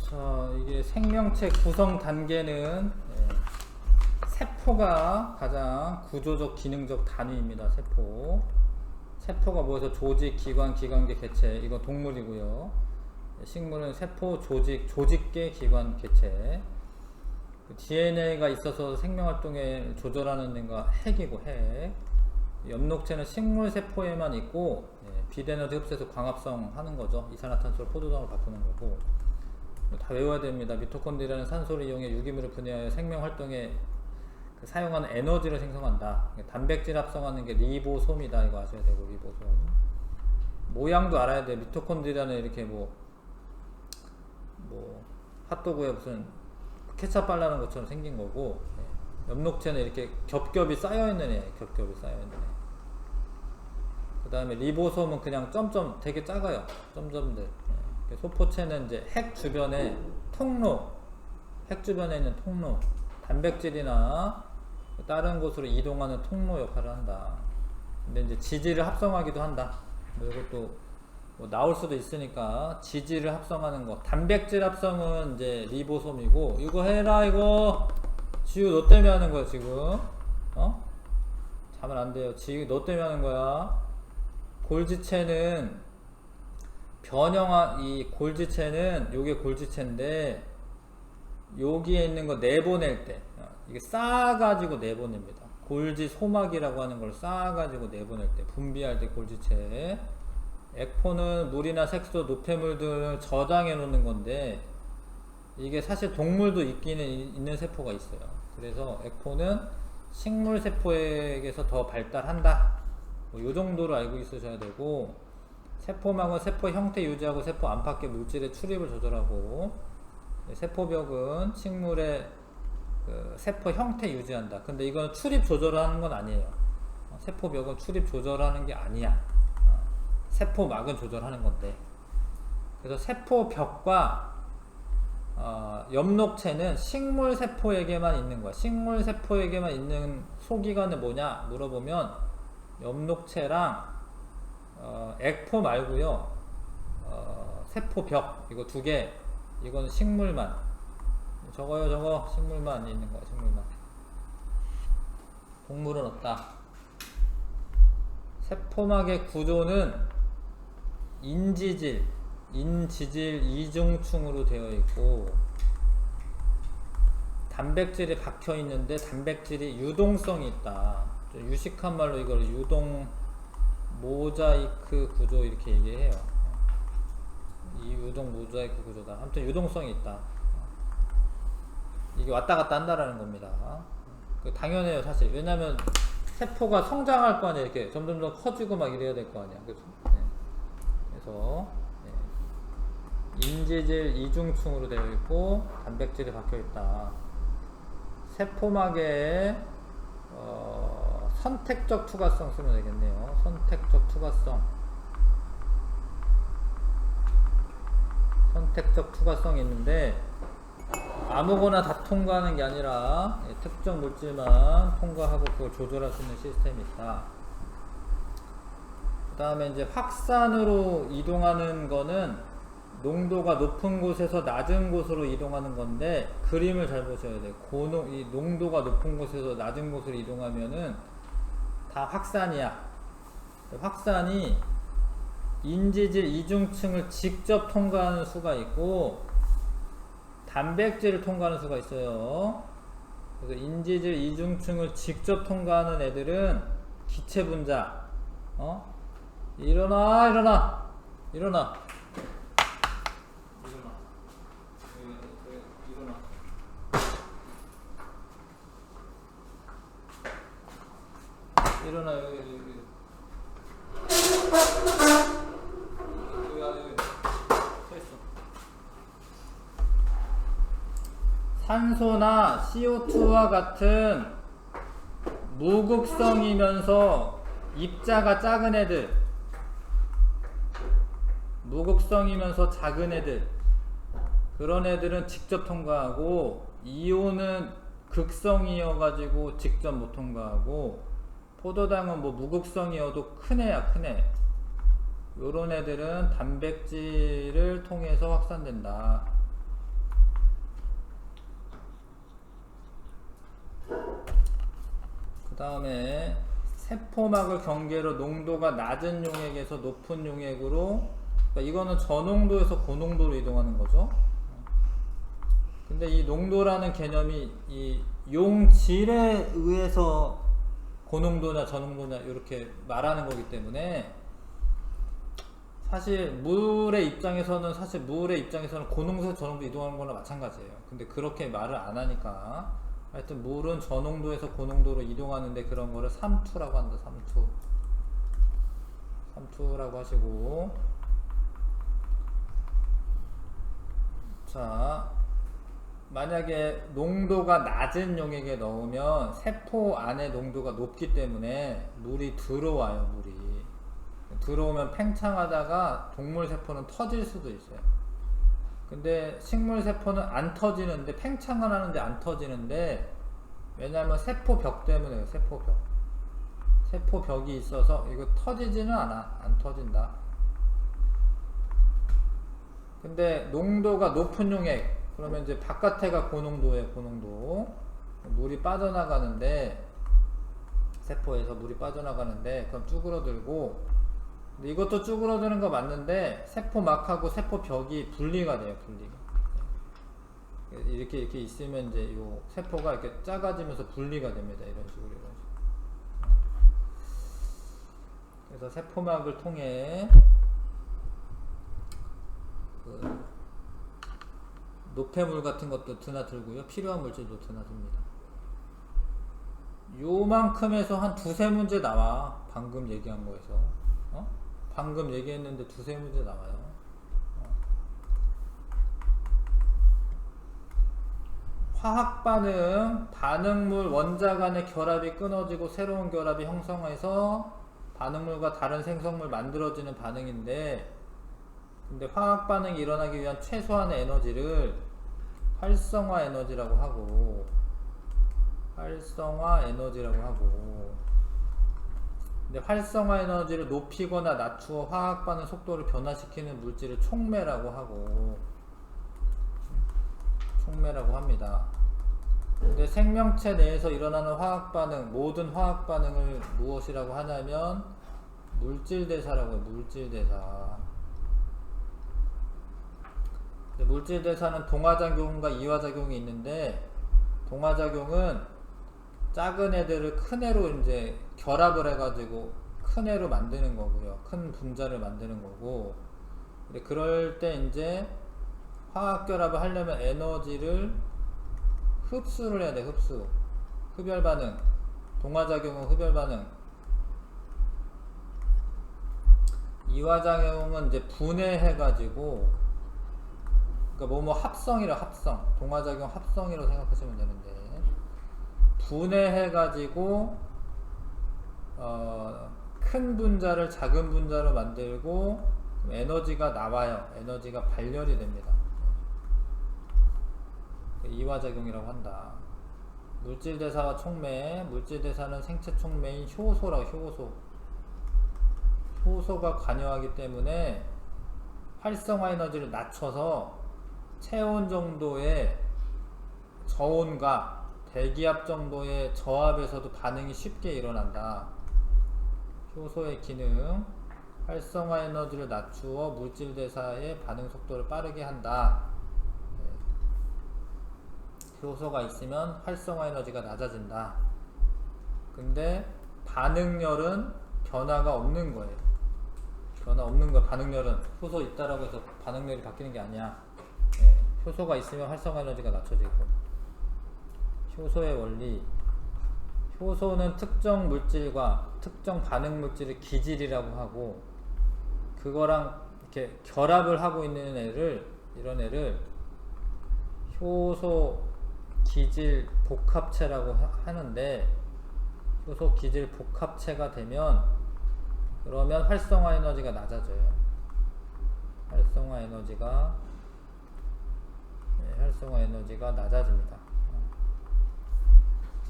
자, 이게 생명체 구성 단계는 세포가 가장 구조적 기능적 단위입니다. 세포가 뭐해서 조직, 기관, 기관계, 개체. 이거 동물이고요. 식물은 세포, 조직계, 기관, 개체. DNA가 있어서 생명활동에 조절하는 데가 핵이고 핵. 엽록체는 식물 세포에만 있고 비대너지 흡수해서 광합성 하는 거죠. 이산화탄소를 포도당으로 바꾸는 거고. 다 외워야 됩니다. 미토콘드리아는 산소를 이용해 유기물을 분해하여 생명활동에 사용하는 에너지를 생성한다. 단백질 합성하는 게 리보솜이다. 이거 아셔야 되고, 리보솜. 모양도 알아야 돼. 미토콘드리아는 이렇게 핫도그에 무슨 케찹 바르는 것처럼 생긴 거고, 엽록체는 이렇게 겹겹이 쌓여있는 애. 그 다음에 리보솜은 그냥 점점 되게 작아요. 점점들. 소포체는 이제 핵 주변에 있는 통로, 단백질이나 다른 곳으로 이동하는 통로 역할을 한다. 근데 이제 지질을 합성하기도 한다. 이것도 나올 수도 있으니까 지질을 합성하는 거. 단백질 합성은 이제 리보솜이고, 이거 해라 이거. 지우 너 때문에 하는 거야 지금. 자면 안 돼요. 지우 너 때문에 하는 거야. 골지체는 이 골지체는 요게 골지체인데 여기에 있는 거 내보낼 때 이게 쌓아가지고 내보냅니다. 골지 소막이라고 하는 걸 쌓아가지고 내보낼 때 분비할 때 골지체. 액포는 물이나 색소, 노폐물들을 저장해 놓는 건데 이게 사실 동물도 있는 세포가 있어요. 그래서 액포는 식물 세포에게서 더 발달한다. 요 정도로 알고 있으셔야 되고, 세포막은 세포 형태 유지하고 세포 안팎의 물질의 출입을 조절하고, 세포벽은 식물의 세포 형태 유지한다. 근데 이건 출입 조절하는 건 아니에요. 세포벽은 출입 조절하는 게 아니야. 세포막은 조절하는 건데. 그래서 세포벽과 엽록체는 식물 세포에게만 있는 거야. 식물 세포에게만 있는 소기관은 뭐냐 물어보면 엽록체랑 액포 말고요, 세포벽 이거 두 개, 이건 식물만. 저거 식물만 있는 거야. 식물만. 동물은 없다. 세포막의 구조는 인지질 이중층으로 되어 있고, 단백질이 박혀 있는데 단백질이 유동성이 있다. 유식한 말로 이걸 유동 모자이크 구조 이렇게 얘기해요. 이 유동 모자이크 구조다. 아무튼 유동성이 있다. 이게 왔다 갔다 한다라는 겁니다. 당연해요, 사실. 왜냐면 세포가 성장할 거 아니야. 이렇게 점점 더 커지고 막 이래야 될 거 아니야. 그래서 인지질 이중층으로 되어 있고 단백질이 박혀 있다. 세포막에 선택적 투과성 쓰면 되겠네요. 선택적 투과성이 있는데 아무거나 다 통과하는 게 아니라 특정 물질만 통과하고 그걸 조절할 수 있는 시스템이 있다. 그 다음에 이제 확산으로 이동하는 거는 농도가 높은 곳에서 낮은 곳으로 이동하는 건데, 그림을 잘 보셔야 돼요. 이 농도가 높은 곳에서 낮은 곳으로 이동하면은 다 확산이야. 확산이 인지질 이중층을 직접 통과하는 수가 있고 단백질을 통과하는 수가 있어요. 그래서 인지질 이중층을 직접 통과하는 애들은 기체 분자. 일어나. 여기. 서 있어. 산소나 CO2와 같은 무극성이면서 입자가 작은 애들, 무극성이면서 작은 애들, 그런 애들은 직접 통과하고, 이온은 극성이어가지고 직접 못 통과하고, 포도당은 무극성이어도 큰 애야. 요런 애들은 단백질을 통해서 확산된다. 다음에 세포막을 경계로 농도가 낮은 용액에서 높은 용액으로, 그러니까 이거는 저농도에서 고농도로 이동하는 거죠. 근데 이 농도라는 개념이 이 용질에 의해서 고농도냐 저농도냐 이렇게 말하는 거기 때문에, 사실 물의 입장에서는 고농도에서 저농도 이동하는 거나 마찬가지예요. 근데 그렇게 말을 안 하니까, 하여튼 물은 저농도에서 고농도로 이동하는데 그런 거를 삼투라고 한다. 삼투라고 하시고, 자, 만약에 농도가 낮은 용액에 넣으면 세포 안에 농도가 높기 때문에 물이 들어와요. 물이 들어오면 팽창하다가 동물 세포는 터질 수도 있어요. 근데 식물 세포는 안 터지는데, 팽창은 하는데 안 터지는데, 왜냐하면 세포벽 때문에요. 세포벽이 있어서 이거 터지지는 않아. 안 터진다. 근데 농도가 높은 용액, 그러면 이제 바깥에가 고농도예요. 고농도. 물이 빠져나가는데, 세포에서 물이 빠져나가는데, 그럼 쭈그러들고, 근데 이것도 쭈그러드는 거 맞는데 세포막하고 세포벽이 분리가 돼요. 이렇게 있으면 이제 요 세포가 이렇게 작아지면서 분리가 됩니다. 이런 식으로. 그래서 세포막을 통해 그 노폐물 같은 것도 드나들고요. 필요한 물질도 드나듭니다. 요만큼에서 한 두세 문제 나와. 방금 얘기한 거에서. 방금 얘기했는데 두세 문제 나와요. 화학 반응, 반응물 원자 간의 결합이 끊어지고 새로운 결합이 형성해서 반응물과 다른 생성물 만들어지는 반응인데, 근데 화학 반응이 일어나기 위한 최소한의 에너지를 활성화 에너지라고 하고, 근데 활성화 에너지를 높이거나 낮추어 화학 반응 속도를 변화시키는 물질을 촉매라고 합니다. 근데 생명체 내에서 일어나는 화학 반응, 모든 화학 반응을 무엇이라고 하냐면 물질 대사라고 해요. 물질 대사. 물질 대사는 동화작용과 이화작용이 있는데, 동화작용은 작은 애들을 큰 애로 이제 결합을 해가지고 큰 애로 만드는 거고요. 큰 분자를 만드는 거고. 근데 그럴 때 이제 화학 결합을 하려면 에너지를 흡수를 해야 돼. 흡열 반응. 동화작용은 흡열 반응. 이화작용은 이제 분해해가지고, 그러니까 합성. 동화작용 합성이라고 생각하시면 되는데, 분해해가지고 큰 분자를 작은 분자로 만들고 에너지가 나와요. 에너지가 발열이 됩니다. 이화작용이라고 한다. 물질대사와 촉매. 물질대사는 생체 촉매인 효소가 관여하기 때문에 활성화 에너지를 낮춰서 체온 정도의 저온과 대기압 정도의 저압에서도 반응이 쉽게 일어난다. 효소의 기능, 활성화 에너지를 낮추어 물질 대사의 반응 속도를 빠르게 한다. 효소가 있으면 활성화 에너지가 낮아진다. 근데 반응열은 변화가 없는 거예요. 반응열은 효소 있다라고 해서 반응열이 바뀌는 게 아니야. 효소가 있으면 활성화 에너지가 낮춰지고. 효소의 원리. 효소는 특정 물질과 특정 반응 물질을 기질이라고 하고, 그거랑 이렇게 결합을 하고 있는 이런 애를 효소 기질 복합체라고 하는데, 효소 기질 복합체가 되면 그러면 활성화 에너지가 낮아져요. 활성화 에너지가 낮아집니다.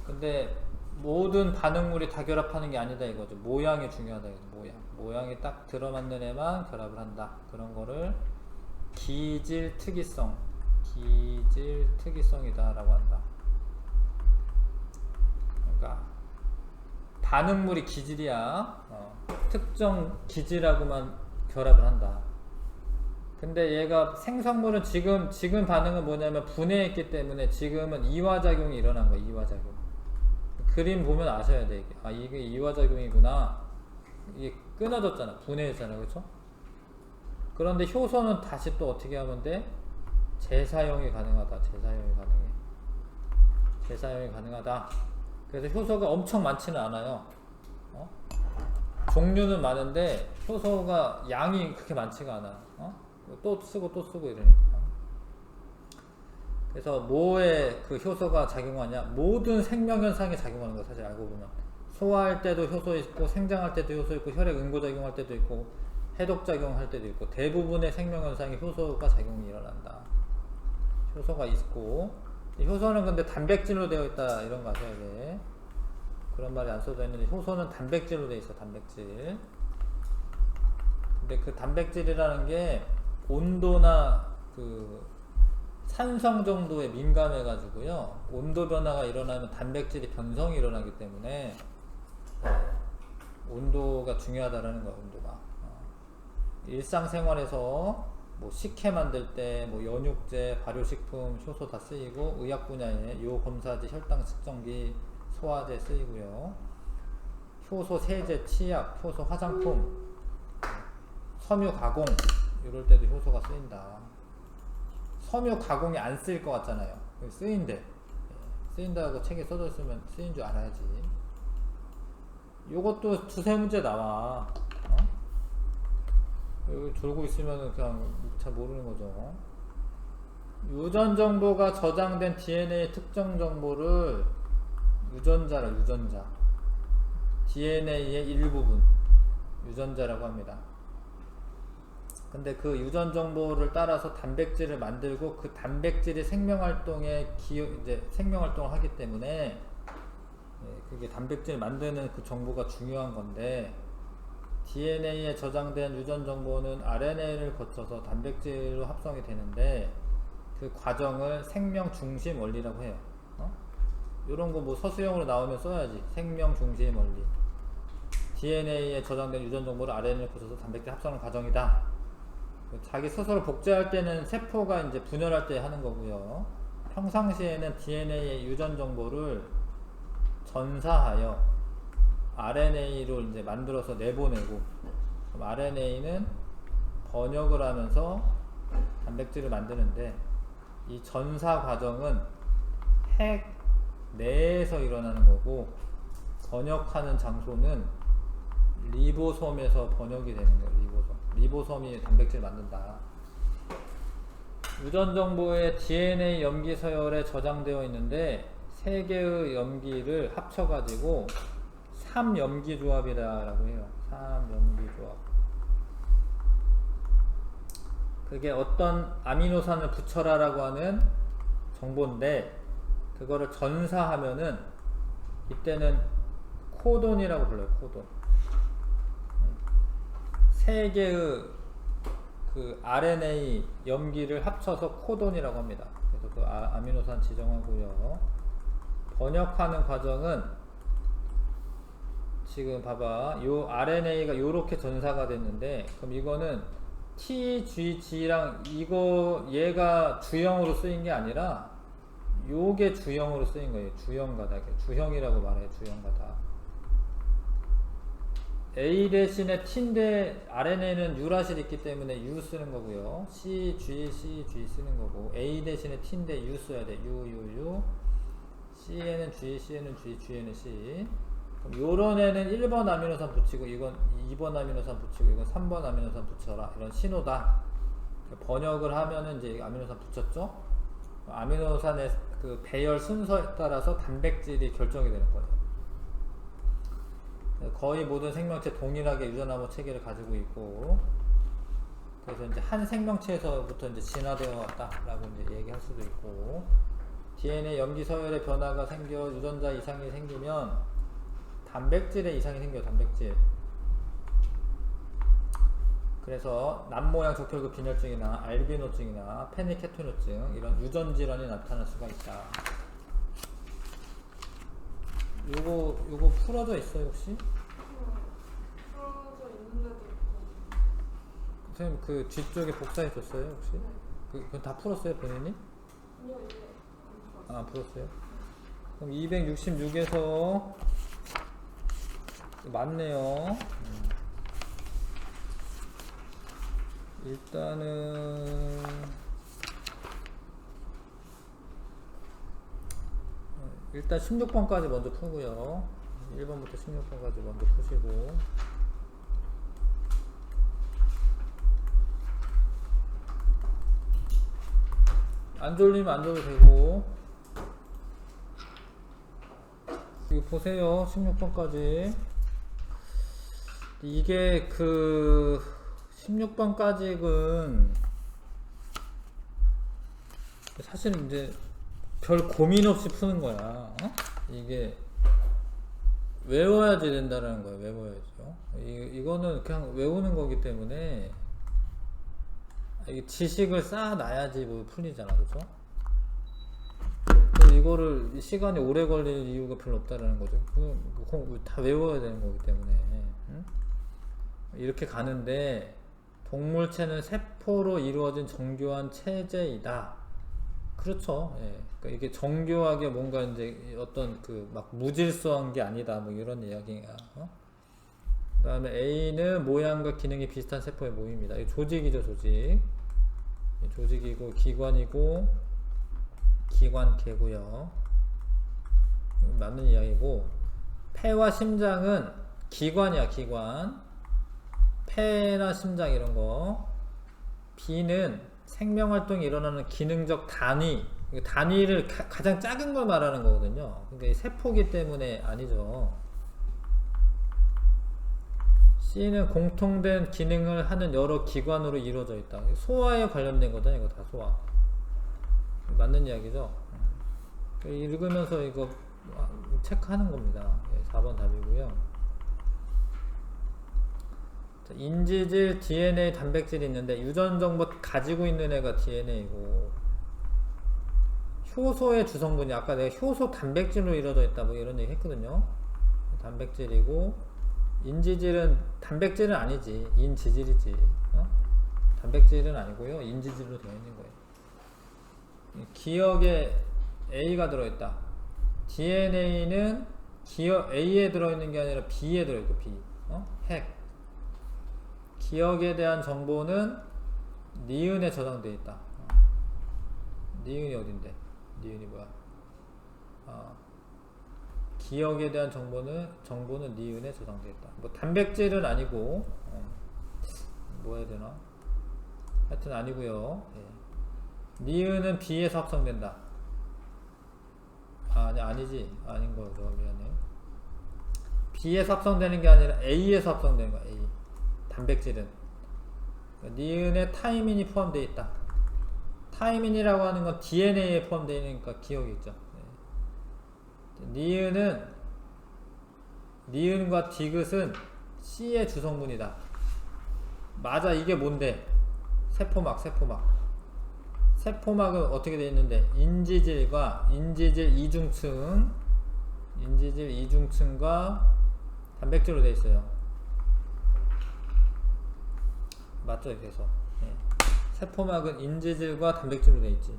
근데 모든 반응물이 다 결합하는 게 아니다 이거죠. 모양이 중요하다 이거죠. 모양이 딱 들어맞는 애만 결합을 한다. 그런 거를 기질 특이성이다 라고 한다. 그러니까 반응물이 기질이야. 특정 기질하고만 결합을 한다. 근데 얘가 생성물은 지금 반응은 뭐냐면 분해했기 때문에 지금은 이화작용이 일어난 거야. 이화작용. 그림 보면 아셔야 돼. 이게. 아, 이게 이화작용이구나. 이게 끊어졌잖아. 분해했잖아. 그쵸? 그런데 효소는 다시 또 어떻게 하면 돼? 재사용이 가능하다. 재사용이 가능하다. 그래서 효소가 엄청 많지는 않아요. 종류는 많은데 효소가 양이 그렇게 많지가 않아. 또 쓰고 이러니까. 그래서 뭐에 그 효소가 작용하냐? 모든 생명현상에 작용하는 거 사실 알고 보면. 소화할 때도 효소 있고, 생장할 때도 효소 있고, 혈액 응고작용할 때도 있고, 해독작용할 때도 있고, 대부분의 생명현상에 효소가 작용이 일어난다. 효소가 있고, 효소는 근데 단백질로 되어 있다, 이런 거 아셔야 돼. 그런 말이 안 써져 있는데, 효소는 단백질로 되어 있어, 단백질. 근데 그 단백질이라는 게 온도나 그 산성 정도에 민감해 가지고요, 온도 변화가 일어나면 단백질이 변성이 일어나기 때문에 온도가 중요하다라는 거야. 온도가. 일상생활에서 뭐 식혜 만들 때 뭐 연육제, 발효식품, 효소 다 쓰이고, 의학 분야에 요 검사제, 혈당 측정기, 소화제 쓰이고요, 효소 세제, 치약, 효소 화장품, 섬유 가공 이럴 때도 효소가 쓰인다. 섬유 가공이 안 쓰일 것 같잖아요. 쓰인대. 쓰인다고 책에 써져 있으면 쓰인 줄 알아야지. 요것도 두세 문제 나와. 여기 졸고 있으면 그냥 잘 모르는 거죠. 유전 정보가 저장된 DNA 특정 정보를 유전자라, 유전자. DNA의 일부분. 유전자라고 합니다. 근데 그 유전 정보를 따라서 단백질을 만들고, 그 단백질이 생명활동에 이제 생명활동을 하기 때문에, 그게 단백질 만드는 그 정보가 중요한 건데, DNA에 저장된 유전 정보는 RNA를 거쳐서 단백질로 합성이 되는데, 그 과정을 생명 중심 원리라고 해요. 이런 거 뭐 서술형으로 나오면 써야지. 생명 중심 원리. DNA에 저장된 유전 정보를 RNA를 거쳐서 단백질 합성하는 과정이다. 자기 스스로 복제할 때는 세포가 이제 분열할 때 하는 거고요. 평상시에는 DNA의 유전 정보를 전사하여 RNA로 이제 만들어서 내보내고, 그럼 RNA는 번역을 하면서 단백질을 만드는데, 이 전사 과정은 핵 내에서 일어나는 거고, 번역하는 장소는 리보솜에서 번역이 되는 거예요. 리보솜이 단백질 만든다. 유전 정보에 DNA 염기 서열에 저장되어 있는데, 3개의 염기를 합쳐가지고 3염기 조합이라고 해요. 3염기 조합. 그게 어떤 아미노산을 붙여라라고 하는 정보인데, 그거를 전사하면은 이때는 코돈이라고 불러요. 코돈. 3개의 그 RNA 염기를 합쳐서 코돈이라고 합니다. 그래서 그 아미노산 지정하고요. 번역하는 과정은 지금 봐봐. 요 RNA가 요렇게 전사가 됐는데, 그럼 이거는 TGG랑 얘가 주형으로 쓰인 게 아니라 요게 주형으로 쓰인 거예요. 주형가닥. 주형이라고 말해요. 주형가닥. A 대신에 T인데 RNA는 유라실이 있기 때문에 U 쓰는 거고요. CG 쓰는 거고, A 대신에 T인데 U 써야 돼. U. C에는 G, C에는 G, G에는 C. 그럼 요런 애는 1번 아미노산 붙이고, 이건 2번 아미노산 붙이고, 이건 3번 아미노산 붙여라. 이런 신호다. 번역을 하면은 이제 아미노산 붙였죠? 아미노산의 그 배열 순서에 따라서 단백질이 결정이 되는 거예요. 거의 모든 생명체 동일하게 유전암호 체계를 가지고 있고, 그래서 이제 한 생명체에서부터 이제 진화되어 왔다라고 이제 얘기할 수도 있고, DNA 염기 서열의 변화가 생겨 유전자 이상이 생기면 단백질에 이상이 생겨요. 단백질. 그래서 남모양 적혈구 빈혈증이나 알비노증이나 페니케토누증, 이런 유전 질환이 나타날 수가 있다. 요거 풀어져 있어요 혹시? 풀어져 있는데도 있고. 선생님 그 뒤쪽에 복사해 줬어요 혹시? 네. 그건 다 풀었어요 본인이? 아니요, 이게 안 풀었어요. 안 풀었어요? 그럼 266에서 맞네요. 일단 16번까지 먼저 풀고요. 1번부터 16번까지 먼저 푸시고 안 졸리면 안 줘도 되고 이거 보세요. 16번까지 이게 그 16번까지는 사실은 이제 별 고민 없이 푸는 거야. 어? 이게 외워야지 된다라는 거예요. 외워야죠. 이거는 그냥 외우는 거기 때문에 이게 지식을 쌓아놔야지 뭐 풀리잖아, 그죠? 이거를 시간이 오래 걸릴 이유가 별로 없다라는 거죠. 다 외워야 되는 거기 때문에. 응? 이렇게 가는데 동물체는 세포로 이루어진 정교한 체제이다. 그렇죠. 예. 그러니까 이게 정교하게 뭔가 이제 어떤 그 막 무질서한 게 아니다. 뭐 이런 이야기야. 그 다음에 A는 모양과 기능이 비슷한 세포의 모임이다. 이 조직이죠, 조직. 조직이고 기관이고 기관계고요. 맞는 이야기고 폐와 심장은 기관이야, 기관. 폐나 심장 이런 거. B는 생명활동이 일어나는 기능적 단위. 단위를 가장 작은 걸 말하는 거거든요. 그러니까 세포기 때문에 아니죠. C는 공통된 기능을 하는 여러 기관으로 이루어져 있다. 소화에 관련된 거잖아요. 이거 다 소화. 맞는 이야기죠. 읽으면서 이거 체크하는 겁니다. 4번 답이고요. 인지질, DNA, 단백질이 있는데 유전 정보 가지고 있는 애가 DNA고 효소의 주성분이 아까 내가 효소 단백질로 이루어져 있다 뭐 이런 얘기 했거든요. 단백질이고 인지질은 단백질은 아니지, 인지질이지. 단백질은 아니고요, 인지질로 되어 있는 거예요. 기억에 A가 들어있다. DNA는 기억 A에 들어있는 게 아니라 B에 들어있고 B. 핵. 기억에 대한 정보는 니은에 저장되어 있다. 니은이 어딘데? 니은이 뭐야? 기억에 대한 정보는 니은에 저장되어 있다. 뭐 단백질은 아니고 뭐 해야 되나? 하여튼 아니고요. 예. 니은은 B에서 합성된다. 아니지. 아닌 거죠. 미안해. B에서 합성되는 게 아니라 A에서 합성되는 거야. A. 단백질은. 니은에 타이민이 포함되어 있다. 타이민이라고 하는 건 DNA에 포함되어 있으니까 기억이 있죠. 니은과 디귿은 C의 주성분이다. 맞아. 이게 뭔데? 세포막. 세포막은 어떻게 되어 있는데 인지질과 인지질 이중층과 단백질로 되어 있어요. 맞죠? 이렇게 해서 세포막은 인지질과 단백질로 되어 있지.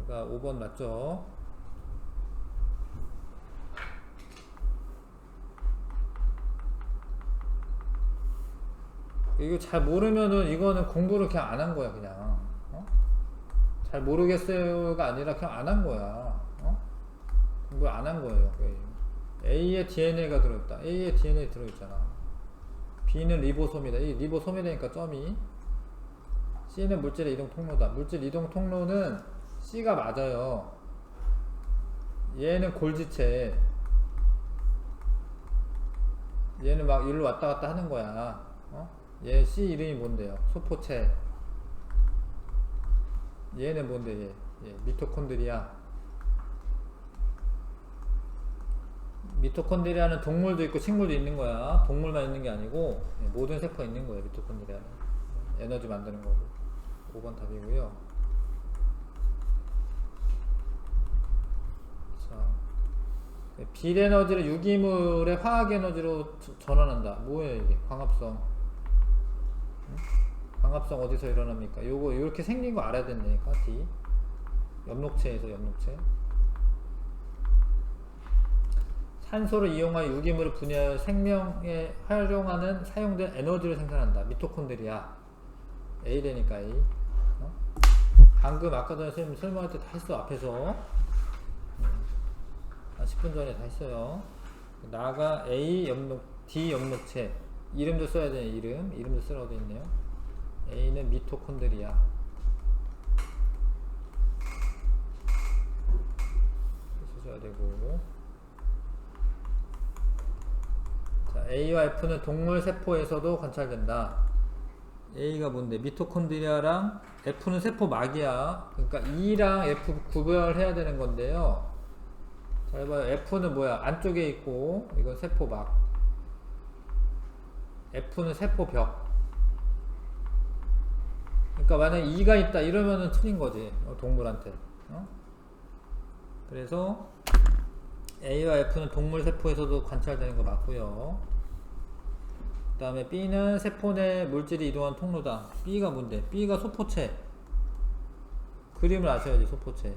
그러니까 5번 맞죠? 이거 잘 모르면은 이거는 공부를 그냥 안 한 거야. 그냥 잘 모르겠어요가 아니라 그냥 안 한 거야. 공부 안 한 거예요. A에 DNA가 들어있다. A에 DNA 들어있잖아. B는 리보솜이다. 이 리보솜이라니까 점이. C는 물질의 이동 통로다. 물질 이동 통로는 C가 맞아요. 얘는 골지체. 얘는 막 일로 왔다 갔다 하는 거야. 얘 C 이름이 뭔데요? 소포체. 얘는 뭔데? 얘 미토콘드리아. 미토콘드리아는 동물도 있고 식물도 있는 거야. 동물만 있는 게 아니고 모든 세포가 있는 거예요. 미토콘드리아는 에너지 만드는 거고. 5번 답이고요. 빌에너지를 유기물의 화학에너지로 전환한다. 뭐예요 이게? 광합성. 응? 광합성 어디서 일어납니까? 요거 이렇게 생긴 거 알아야 된다니까. D 엽록체에서 엽록체. 산소를 이용하여 유기물을 분해하여 생명에 활용하는 사용된 에너지를 생산한다. 미토콘드리아. A되니까 A. 방금 아까 전에 선생님 설명할 때 다 했어. 앞에서 10분 전에 다 했어요. 나가 A D 엽록체. 이름도 써야 되는 이름도 쓰라고 되어 있네요. A는 미토콘드리아. 쓰셔야 되고. 자, A와 F는 동물 세포에서도 관찰된다. A가 뭔데? 미토콘드리아랑 F는 세포막이야. 그러니까 E랑 F 구별해야 되는 건데요. 잘 봐요. F는 뭐야? 안쪽에 있고, 이건 세포막. F는 세포벽. 그러니까 만약에 E가 있다 이러면은 틀린 거지. 동물한테. 그래서 A와 F는 동물 세포에서도 관찰되는 거 맞고요. 그 다음에 B는 세포 내 물질이 이동한 통로다. B가 뭔데? B가 소포체. 그림을 아셔야지. 소포체.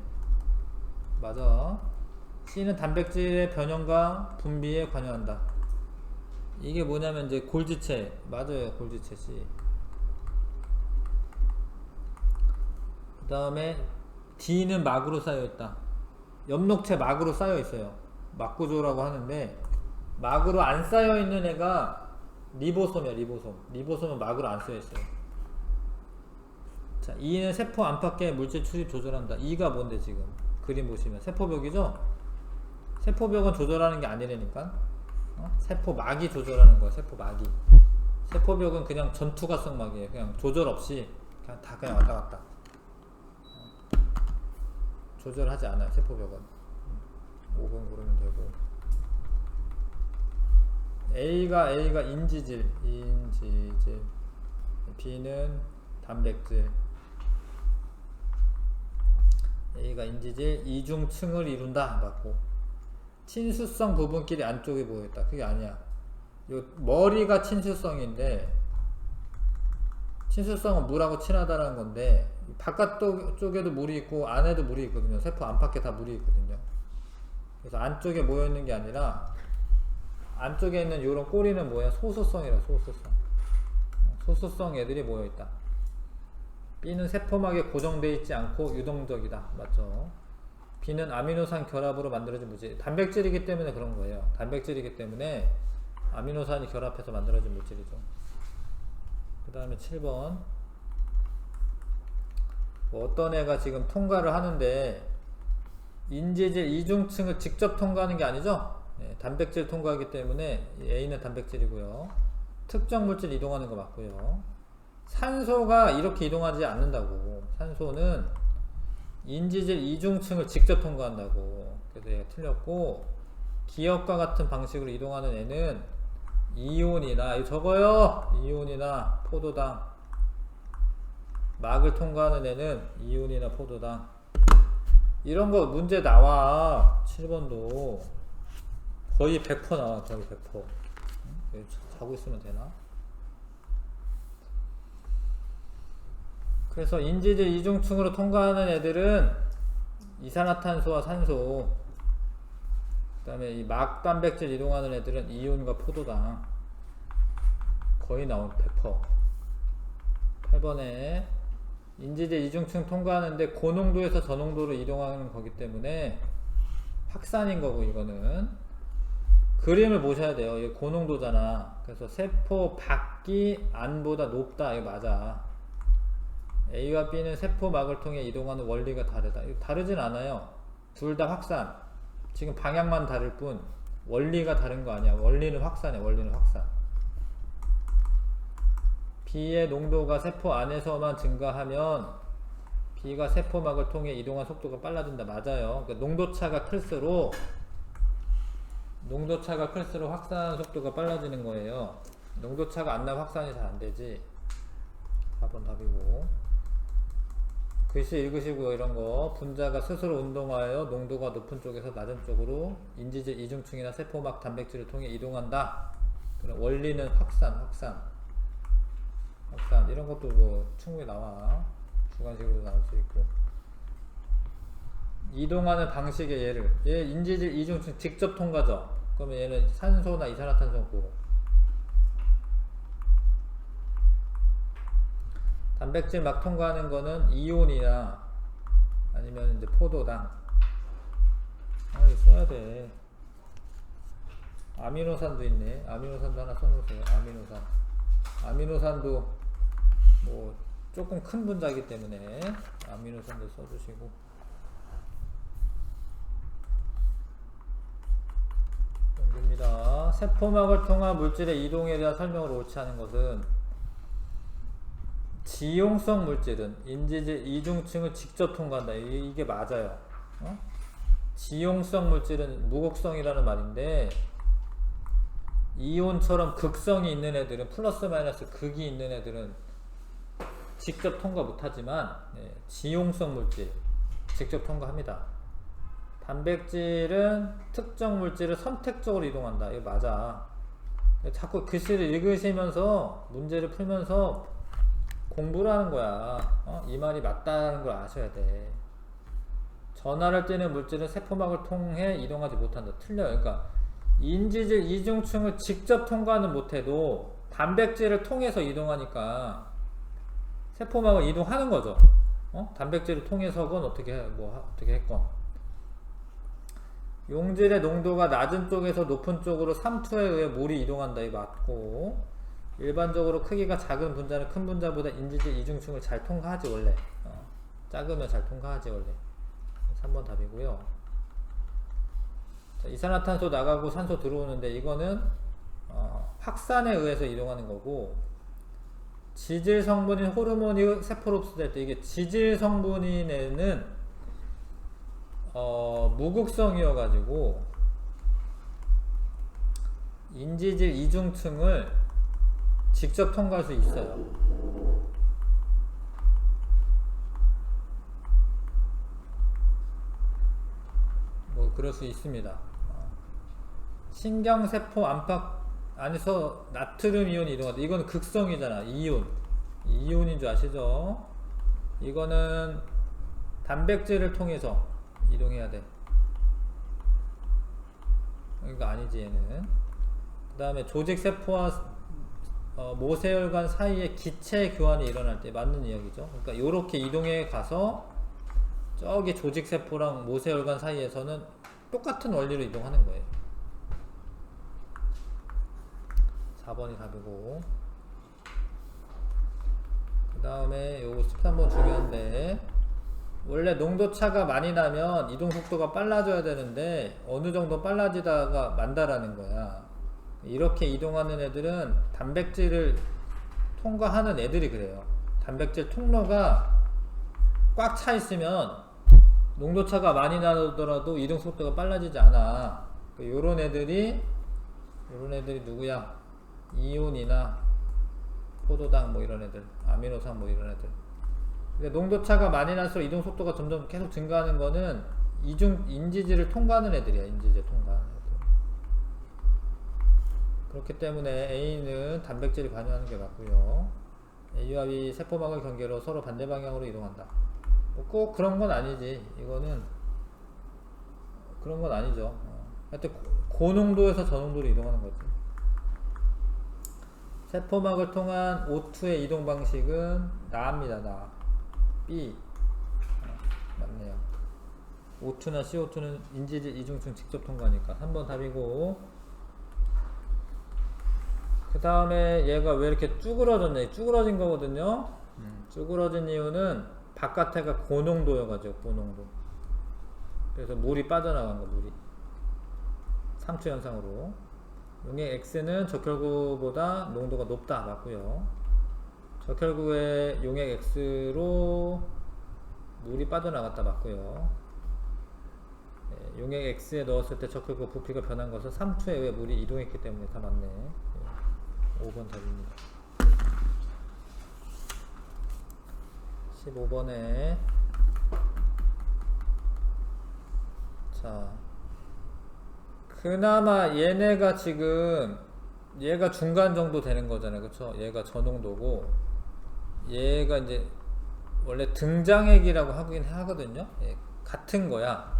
맞아. C는 단백질의 변형과 분비에 관여한다. 이게 뭐냐면 이제 골지체. 맞아요. 골지체 C. 그 다음에 D는 막으로 쌓여있다. 엽록체 막으로 쌓여있어요. 막구조라고 하는데 막으로 안 쌓여있는 애가 리보솜이야. 리보솜은 막으로 안 쌓여있어요. 자, E는 세포 안팎의 물질 출입 조절한다. E가 뭔데 지금 그림 보시면 세포벽이죠? 세포벽은 조절하는 게 아니라니까. 세포막이 조절하는 거야. 세포막이. 세포벽은 그냥 전투가성 막이에요. 그냥 조절 없이 그냥 다 그냥 왔다 갔다. 조절하지 않아요. 세포벽은. 5번 고르면 되고. A가 인지질. B는 단백질. A가 인지질 이중층을 이룬다. 맞고. 친수성 부분끼리 안쪽에 모여있다. 그게 아니야. 요 머리가 친수성인데, 친수성은 물하고 친하다라는 건데, 바깥쪽에도 물이 있고 안에도 물이 있거든요. 세포 안팎에 다 물이 있거든요. 그래서 안쪽에 모여있는 게 아니라 안쪽에 있는 요런 꼬리는 뭐야? 소수성이라. 소수성 애들이 모여있다. B는 세포막에 고정되어 있지 않고 유동적이다. 맞죠? B는 아미노산 결합으로 만들어진 물질. 단백질이기 때문에 그런 거예요. 단백질이기 때문에 아미노산이 결합해서 만들어진 물질이죠. 그 다음에 7번. 뭐 어떤 애가 지금 통과를 하는데 인지질 이중층을 직접 통과하는 게 아니죠. 단백질 통과하기 때문에 A는 단백질이고요. 특정 물질 이동하는 거 맞고요. 산소가 이렇게 이동하지 않는다고. 산소는 인지질 이중층을 직접 통과한다고. 그래서 얘가 틀렸고, 기역과 같은 방식으로 이동하는 애는 이온이나, 이거 적어요. 이온이나 포도당. 막을 통과하는 애는 이온이나 포도당. 이런 거 문제 나와. 7번도 거의 100% 나와. 거의 100%. 자고 있으면 되나? 그래서 인지질 이중층으로 통과하는 애들은 이산화탄소와 산소, 그 다음에 이 막 단백질 이동하는 애들은 이온과 포도당. 거의 나온 100%. 8번에 인지질 이중층 통과하는데 고농도에서 저농도로 이동하는 거기 때문에 확산인 거고, 이거는 그림을 보셔야 돼요. 이게 고농도잖아. 그래서 세포 밖이 안보다 높다. 이거 맞아. A와 B는 세포막을 통해 이동하는 원리가 다르다. 다르진 않아요. 둘 다 확산. 지금 방향만 다를 뿐 원리가 다른 거 아니야. 원리는 확산이야. 원리는 확산. B의 농도가 세포 안에서만 증가하면 B가 세포막을 통해 이동한 속도가 빨라진다. 맞아요. 그러니까 농도차가 클수록 확산 속도가 빨라지는 거예요. 농도차가 안 나면 확산이 잘 안 되지. 4번 답이고. 글씨 읽으시고요. 이런 거 분자가 스스로 운동하여 농도가 높은 쪽에서 낮은 쪽으로 인지질 이중층이나 세포막 단백질을 통해 이동한다. 그런 원리는 확산 이런 것도 뭐 충분히 나와. 주관식으로 나올 수 있고. 이동하는 방식의 예를, 얘 인지질 이중층 직접 통과죠. 그러면 얘는 산소나 이산화탄소고, 단백질 막 통과하는 거는 이온이나 아니면 이제 포도당. 이거 써야 돼. 아미노산도 있네. 아미노산도 하나 써놓으세요. 아미노산도 뭐 조금 큰 분자이기 때문에 아미노산도 써주시고. 입니다. 세포막을 통한 물질의 이동에 대한 설명을 옳지 않은 것은 지용성 물질은 인지질 이중층을 직접 통과한다. 이게 맞아요. 지용성 물질은 무극성이라는 말인데, 이온처럼 극성이 있는 애들은, 플러스 마이너스 극이 있는 애들은 직접 통과 못하지만, 지용성 물질 직접 통과합니다. 단백질은 특정 물질을 선택적으로 이동한다. 이거 맞아. 자꾸 글씨를 읽으시면서 문제를 풀면서 공부를 하는 거야. 이 말이 맞다는 걸 아셔야 돼. 전하를 띠는 물질은 세포막을 통해 이동하지 못한다. 틀려요. 그러니까 인지질 이중층을 직접 통과는 못해도 단백질을 통해서 이동하니까 세포막을 이동하는 거죠. 단백질을 통해서건 어떻게 했건. 용질의 농도가 낮은 쪽에서 높은 쪽으로 삼투에 의해 물이 이동한다. 이 맞고, 일반적으로 크기가 작은 분자는 큰 분자보다 인지질 이중층을 잘 통과하지 원래. 작으면 잘 통과하지 원래. 3번 답이고요. 자, 이산화탄소 나가고 산소 들어오는데 이거는 확산에 의해서 이동하는 거고, 지질 성분인 호르몬이 세포로 흡수될 때, 이게 지질 성분인 애는 무극성이어가지고 인지질 이중층을 직접 통과할 수 있어요. 뭐 그럴 수 있습니다. 신경세포 안팎 안에서 나트륨 이온이 이동한다. 이건 극성이잖아. 이온인 줄 아시죠? 이거는 단백질을 통해서 이동해야 돼. 이거 아니지 얘는. 그 다음에 조직세포와 모세혈관 사이에 기체 교환이 일어날 때 맞는 이야기죠. 그러니까 요렇게 이동해 가서 저기 조직세포랑 모세혈관 사이에서는 똑같은 원리로 이동하는 거예요. 4번이 답이고, 그 다음에 요거 13번 중요한데, 원래 농도차가 많이 나면 이동 속도가 빨라져야 되는데 어느 정도 빨라지다가 만다라는 거야. 이렇게 이동하는 애들은 단백질을 통과하는 애들이 그래요. 단백질 통로가 꽉 차 있으면 농도차가 많이 나더라도 이동 속도가 빨라지지 않아. 요런 애들이 누구야? 이온이나 포도당 뭐 이런 애들, 아미노산 뭐 이런 애들. 농도차가 많이 날수록 이동 속도가 점점 계속 증가하는 거는 인지질을 통과하는 애들이야. 인지질 통과하는 애들. 그렇기 때문에 A는 단백질이 관여하는 게 맞고요. A와 B 세포막을 경계로 서로 반대 방향으로 이동한다. 꼭 그런 건 아니지. 이거는 그런 건 아니죠. 하여튼 고농도에서 저농도로 이동하는 거지. 세포막을 통한 O2의 이동 방식은 나입니다. 나. B. 맞네요. O2나 CO2는 인지질 이중층 직접 통과하니까 3번 답이고, 그 다음에 얘가 왜 이렇게 쭈그러졌냐? 쭈그러진 거거든요. 쭈그러진 이유는 바깥에가 고농도여가지고, 고농도. 그래서 물이 빠져나간 거, 물이. 삼투 현상으로. 용액 X는 적혈구보다 농도가 높다. 맞고요. 적혈구의 용액 X로 물이 빠져나갔다. 맞고요. 네, 용액 X에 넣었을 때 적혈구 부피가 변한 것은 삼투에 의해 물이 이동했기 때문에 다 맞네. 네, 5번 답입니다. 15번에 자, 그나마 얘네가 지금 얘가 중간 정도 되는 거잖아요. 그쵸? 얘가 저농도고 얘가 이제 원래 등장액이라고 하긴 하거든요. 예, 같은 거야.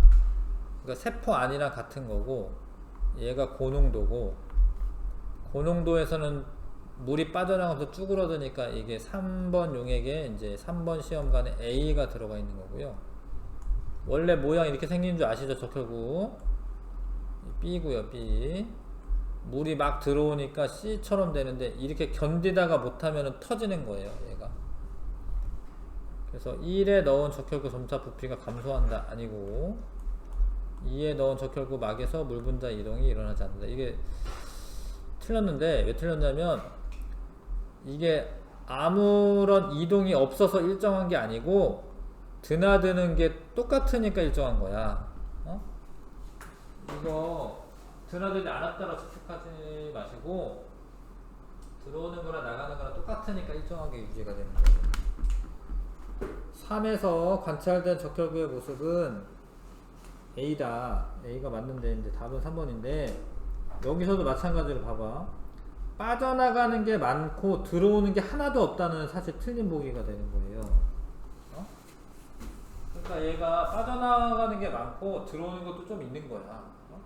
그러니까 세포 안이랑 같은 거고 얘가 고농도고 고농도에서는 물이 빠져나가면서 쭈그러드니까 이게 3번 용액에 이제 3번 시험관에 A가 들어가 있는 거고요. 원래 모양 이렇게 생긴 줄 아시죠? 적혈구 B고요. B. 물이 막 들어오니까 C처럼 되는데 이렇게 견디다가 못하면 터지는 거예요. 얘가. 그래서 1에 넣은 적혈구 점차 부피가 감소한다 아니고 2에 넣은 적혈구 막에서 물 분자 이동이 일어나지 않는다. 이게 틀렸는데 왜 틀렸냐면 이게 아무런 이동이 없어서 일정한 게 아니고 드나드는 게 똑같으니까 일정한 거야. 어? 이거 드나들지 않았다고 추측하지 마시고 들어오는 거랑 나가는 거랑 똑같으니까 일정하게 유지가 되는 거예요. 3에서 관찰된 적혈구의 모습은 A다. A가 맞는데 이제 답은 3번인데 여기서도 마찬가지로 봐봐. 빠져나가는 게 많고 들어오는 게 하나도 없다는 사실 틀린 보기가 되는 거예요. 어? 그러니까 얘가 빠져나가는 게 많고 들어오는 것도 좀 있는 거야. 어?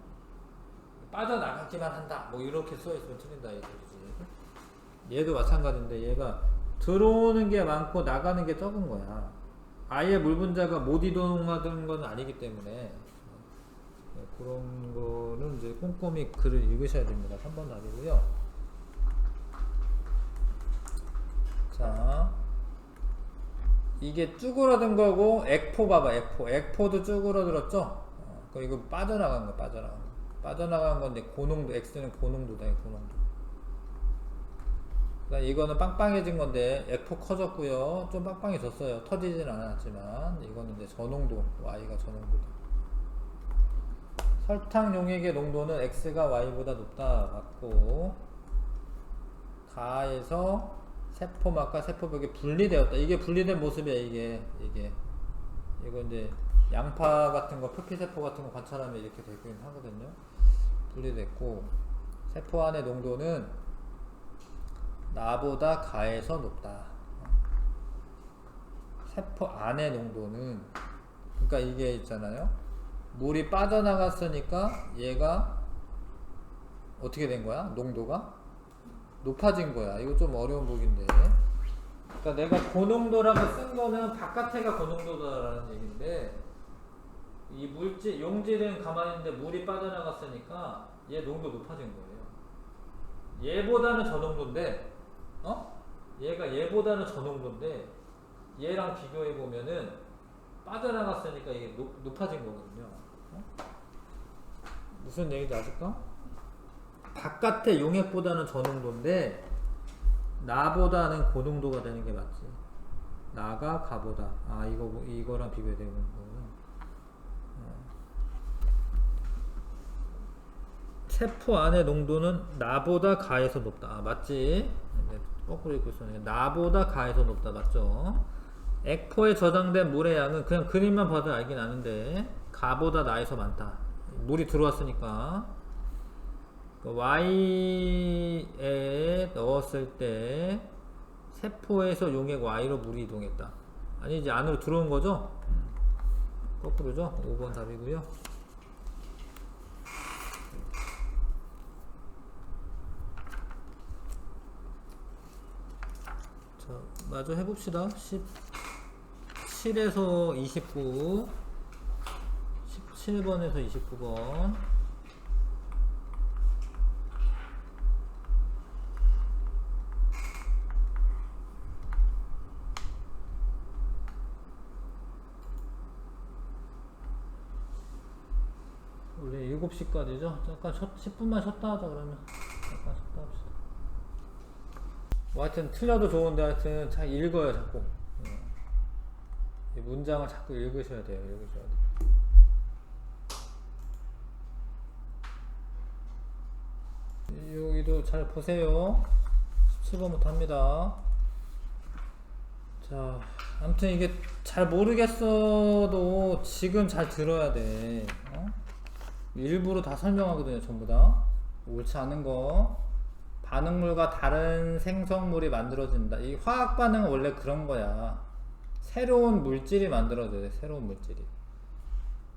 빠져나가기만 한다. 뭐 이렇게 써있으면 틀린다 이거지. 얘도 마찬가지인데 얘가 들어오는 게 많고 나가는 게 적은 거야. 아예 물 분자가 못 이동하는 건 아니기 때문에 그런 거는 이제 꼼꼼히 글을 읽으셔야 됩니다. 3번 답이고요. 자, 이게 쭈그러든 거고 액포 봐봐. 액포도 쭈그러들었죠? 이거 빠져나간 거. 빠져나간 건데 고농도, X는 고농도다. 고농도. 이거는 빵빵해진 건데 액포 커졌고요. 좀 빵빵해졌어요. 터지진 않았지만 이거는 이제 저농도, Y가 저농도다. 설탕 용액의 농도는 X가 Y보다 높다. 맞고 가에서 세포막과 세포벽이 분리되었다. 이게 분리된 모습이야. 이거 이제 양파 같은 거, 표피세포 같은 거 관찰하면 이렇게 되긴 하거든요. 분리됐고 세포 안의 농도는 나보다 가에서 높다. 세포 안의 농도는 그러니까 이게 있잖아요. 물이 빠져나갔으니까 얘가 어떻게 된 거야? 농도가 높아진 거야. 이거 좀 어려운 보기인데. 그러니까 내가 고농도라고 쓴 거는 바깥에가 고농도다라는 얘기인데 이 물질, 용질은 가만히 있는데 물이 빠져나갔으니까 얘 농도 높아진 거예요. 얘보다는 저농도인데 얘가 얘보다는 저농도인데 얘랑 비교해 보면은 빠져나갔으니까 이게 높아진 거거든요. 무슨 얘기인지 아실까? 바깥의 용액보다는 저농도인데 나보다는 고농도가 되는 게 맞지. 나가 가보다. 아 이거랑 비교되는 거구나. 세포 안의 농도는 나보다 가에서 높다. 아 맞지? 거꾸로 읽고 있었네. 나보다 가에서 높다. 맞죠? 액포에 저장된 물의 양은 그냥 그림만 봐도 알긴 아는데 가보다 나에서 많다. 물이 들어왔으니까 Y에 넣었을 때 세포에서 용액 Y로 물이 이동했다. 아니지, 안으로 들어온 거죠? 거꾸로죠? 5번 답이고요. 자, 마저 해봅시다. 17에서 29, 17번에서 29번. 원래 7시까지죠? 잠깐 10분만 쉬었다 하자. 그러면 잠깐 쉬었다 합시다. 뭐 하여튼 틀려도 좋은데 하여튼 잘 읽어요. 자꾸 이 문장을 자꾸 읽으셔야 돼요. 여기도 잘 보세요. 17번부터 합니다. 자, 아무튼 이게 잘 모르겠어도 지금 잘 들어야 돼. 일부러 다 설명하거든요. 전부 다 옳지 않은 거. 반응물과 다른 생성물이 만들어진다. 이 화학 반응은 원래 그런 거야. 새로운 물질이 만들어져요. 새로운 물질이.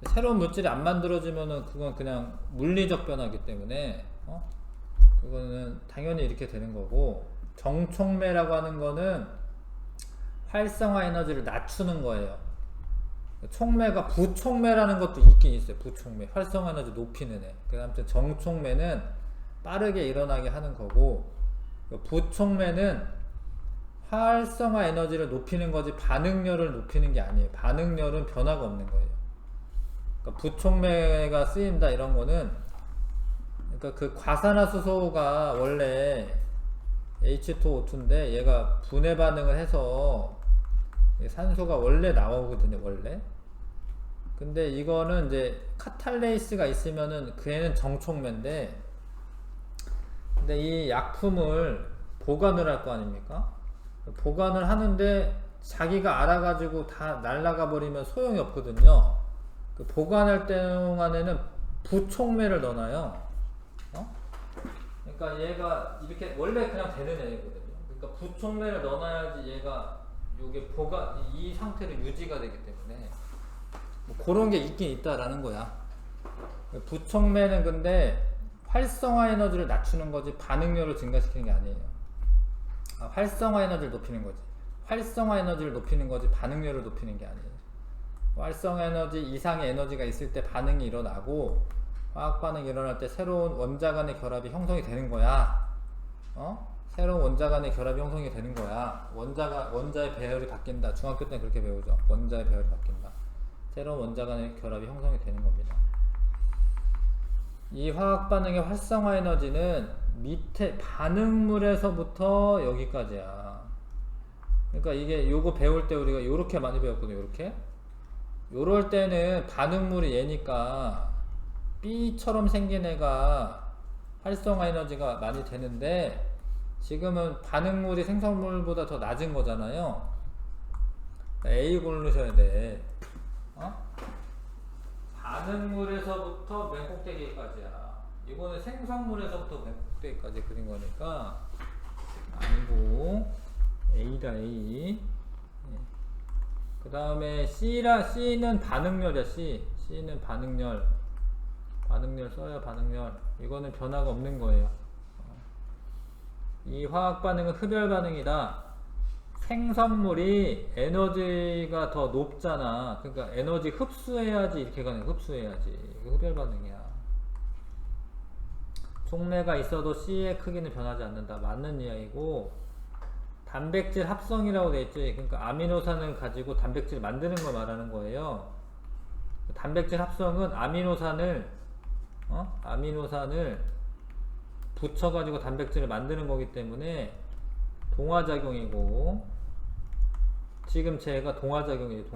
새로운 물질이 안 만들어지면은 그건 그냥 물리적 변화이기 때문에 그거는 당연히 이렇게 되는 거고, 정촉매라고 하는 거는 활성화 에너지를 낮추는 거예요. 촉매가 부촉매라는 것도 있긴 있어요. 부촉매, 활성화 에너지 높이는 애. 아무튼 정촉매는 빠르게 일어나게 하는 거고, 부촉매는 활성화 에너지를 높이는 거지 반응열을 높이는 게 아니에요. 반응열은 변화가 없는 거예요. 그러니까 부촉매가 쓰인다 이런 거는, 그러니까 그 과산화수소가 원래 H2O2인데 얘가 분해 반응을 해서 산소가 원래 나오거든요. 원래. 근데 이거는 이제 카탈레이스가 있으면은 그 애는 정촉매인데, 근데 이 약품을 보관을 할 거 아닙니까? 보관을 하는데 자기가 알아가지고 다 날아가 버리면 소용이 없거든요. 그 보관할 동안에는 부촉매를 넣어놔요. 그러니까 얘가 이렇게 원래 그냥 되는 애거든요. 그러니까 부촉매를 넣어놔야지 얘가 요게 이 상태로 유지가 되기 때문에 뭐 그런 게 있긴 있다라는 거야. 부촉매는 근데 활성화 에너지를 낮추는 거지 반응률을 증가시키는 게 아니에요. 활성화 에너지를 높이는 거지. 활성화 에너지를 높이는 거지 반응률을 높이는 게 아니에요. 활성화 에너지 이상의 에너지가 있을 때 반응이 일어나고, 화학 반응이 일어날 때 새로운 원자 간의 결합이 형성이 되는 거야. 새로운 원자 간의 결합이 형성이 되는 거야. 원자의 배열이 바뀐다. 중학교 때 그렇게 배우죠. 원자의 배열이 바뀐다. 새로운 원자 간의 결합이 형성이 되는 겁니다. 이 화학 반응의 활성화 에너지는 밑에 반응물에서부터 여기까지야. 그러니까 이게 요거 배울 때 우리가 요렇게 많이 배웠거든요. 요렇게. 요럴 때는 반응물이 얘니까 B처럼 생긴 애가 활성화 에너지가 많이 되는데, 지금은 반응물이 생성물보다 더 낮은 거잖아요. A 고르셔야 돼. 반응물에서부터 맨 꼭대기까지야. 이거는 생성물에서부터 맨 꼭대기까지 그린 거니까 아니고 A다. A. 그 다음에 C는 반응열이야. C는 반응열 써요. 반응열. 이거는 변화가 없는 거예요. 이 화학 반응은 흡열 반응이다. 생성물이 에너지가 더 높잖아. 그러니까 에너지 흡수해야지 이렇게 가는 거야. 흡수해야지. 이거 흡열 반응이야. 촉매가 있어도 C의 크기는 변하지 않는다. 맞는 이야기고, 단백질 합성이라고 돼 있지. 그러니까 아미노산을 가지고 단백질 만드는 걸 말하는 거예요. 단백질 합성은 아미노산을 붙여가지고 단백질을 만드는 거기 때문에 동화작용이고, 지금 쟤가 동화작용이지.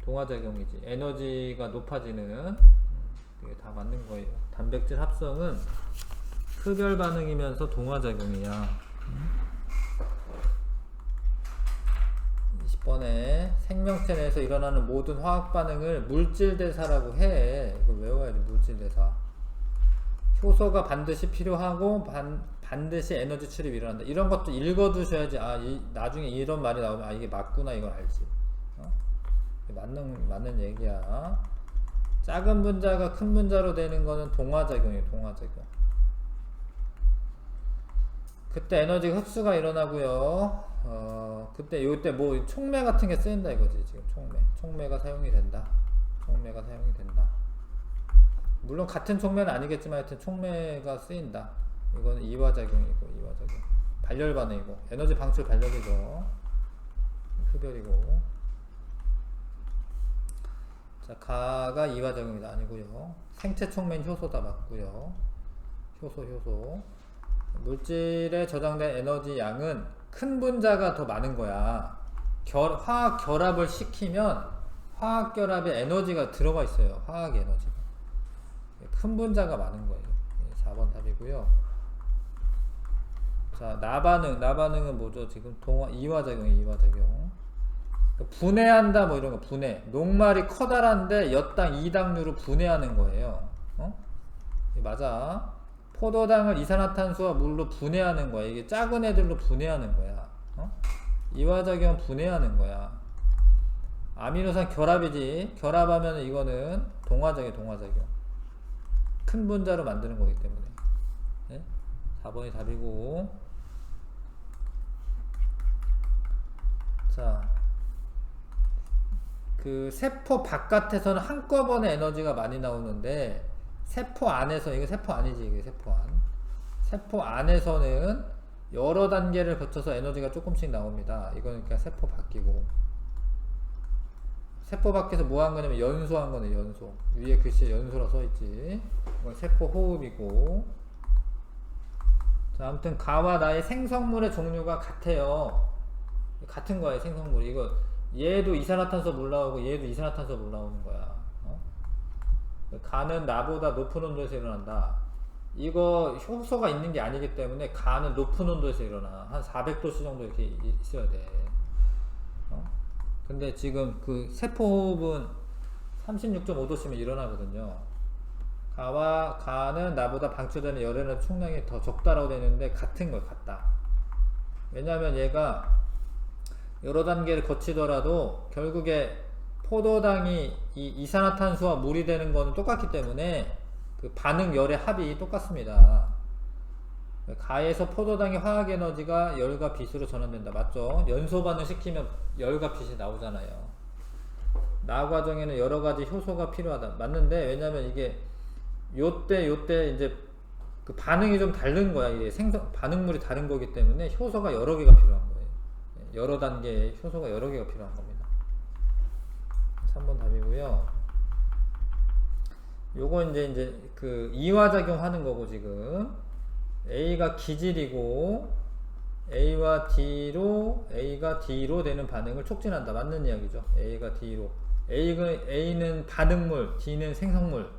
동화작용이지. 에너지가 높아지는, 이게 다 맞는 거예요. 단백질 합성은 흡열 반응이면서 동화작용이야. 20번에 생명체 내에서 일어나는 모든 화학 반응을 물질대사라고 해. 이걸 외워야 돼. 물질대사. 효소가 반드시 필요하고 반드시 에너지 출입이 일어난다. 이런 것도 읽어두셔야지 나중에 이런 말이 나오면 이게 맞구나 이걸 알지. 맞는 얘기야. 작은 분자가 큰 분자로 되는 거는 동화작용이에요. 동화작용. 그때 에너지 흡수가 일어나고요. 그때 요때 뭐 촉매 같은 게 쓰인다 이거지. 지금 촉매가 사용이 된다. 물론 같은 촉매는 아니겠지만 하여튼 촉매가 쓰인다. 이거는 이화작용이고, 발열 반응이고, 에너지 방출 발열이죠. 흡열이고. 자, 가가 이화작용이다. 아니고요. 생체 촉매는 효소다. 맞고요. 효소. 물질에 저장된 에너지 양은 큰 분자가 더 많은 거야. 화학 결합을 시키면 화학 결합에 에너지가 들어가 있어요. 화학 에너지가. 큰 분자가 많은 거예요. 4번 답이고요. 자, 나반응은 뭐죠? 지금 이화작용이에요. 이화작용. 분해한다 뭐 이런 거 분해. 녹말이 커다란데 엿당 2당류로 분해하는 거예요. 맞아. 포도당을 이산화탄소와 물로 분해하는 거야. 이게 작은 애들로 분해하는 거야. 이화작용 분해하는 거야. 아미노산 결합이지. 결합하면 이거는 동화작용, 동화작용. 큰 분자로 만드는 거기 때문에. 네? 4번이 답이고. 자, 그 세포 바깥에서는 한꺼번에 에너지가 많이 나오는데 세포 안에서, 이거 세포 안이지, 이게 세포 안. 세포 안에서는 여러 단계를 거쳐서 에너지가 조금씩 나옵니다. 이거는 그냥 세포 밖이고. 세포 밖에서 뭐 한 거냐면 연소한 거네, 연소. 위에 글씨에 연소라 써있지. 이건 세포 호흡이고. 자, 아무튼 가와 나의 생성물의 종류가 같아요. 같은 거예요, 생성물이. 이거 얘도 이산화탄소 물 나오고 얘도 이산화탄소 물 나오는 거야. 가는 나보다 높은 온도에서 일어난다. 이거 효소가 있는 게 아니기 때문에 가는 높은 온도에서 일어나. 한 400도씨 정도 이렇게 있어야 돼. 근데 지금 그 세포호흡은 36.5도씨면 일어나거든요. 가는 나보다 방출되는 열에너지 총량이 더 적다라고 되는데 같은 거예요, 같다. 왜냐하면 얘가 여러 단계를 거치더라도 결국에 포도당이 이 이산화탄소와 물이 되는 거는 똑같기 때문에 그 반응 열의 합이 똑같습니다. 가에서 포도당의 화학 에너지가 열과 빛으로 전환된다. 맞죠? 연소 반응 시키면 열과 빛이 나오잖아요. 나 과정에는 여러 가지 효소가 필요하다. 맞는데 왜냐면 이게 요때 이제 그 반응이 좀 다른 거야. 이게 반응물이 다른 거기 때문에 효소가 여러 개가 필요한 거예요. 여러 단계의 효소가 여러 개가 필요한 겁니다. 3번 답이고요. 요거 이제 그 이화작용 하는 거고, 지금 A가 기질이고 A가 D로 되는 반응을 촉진한다. 맞는 이야기죠. A가 D로. A는 반응물, D는 생성물.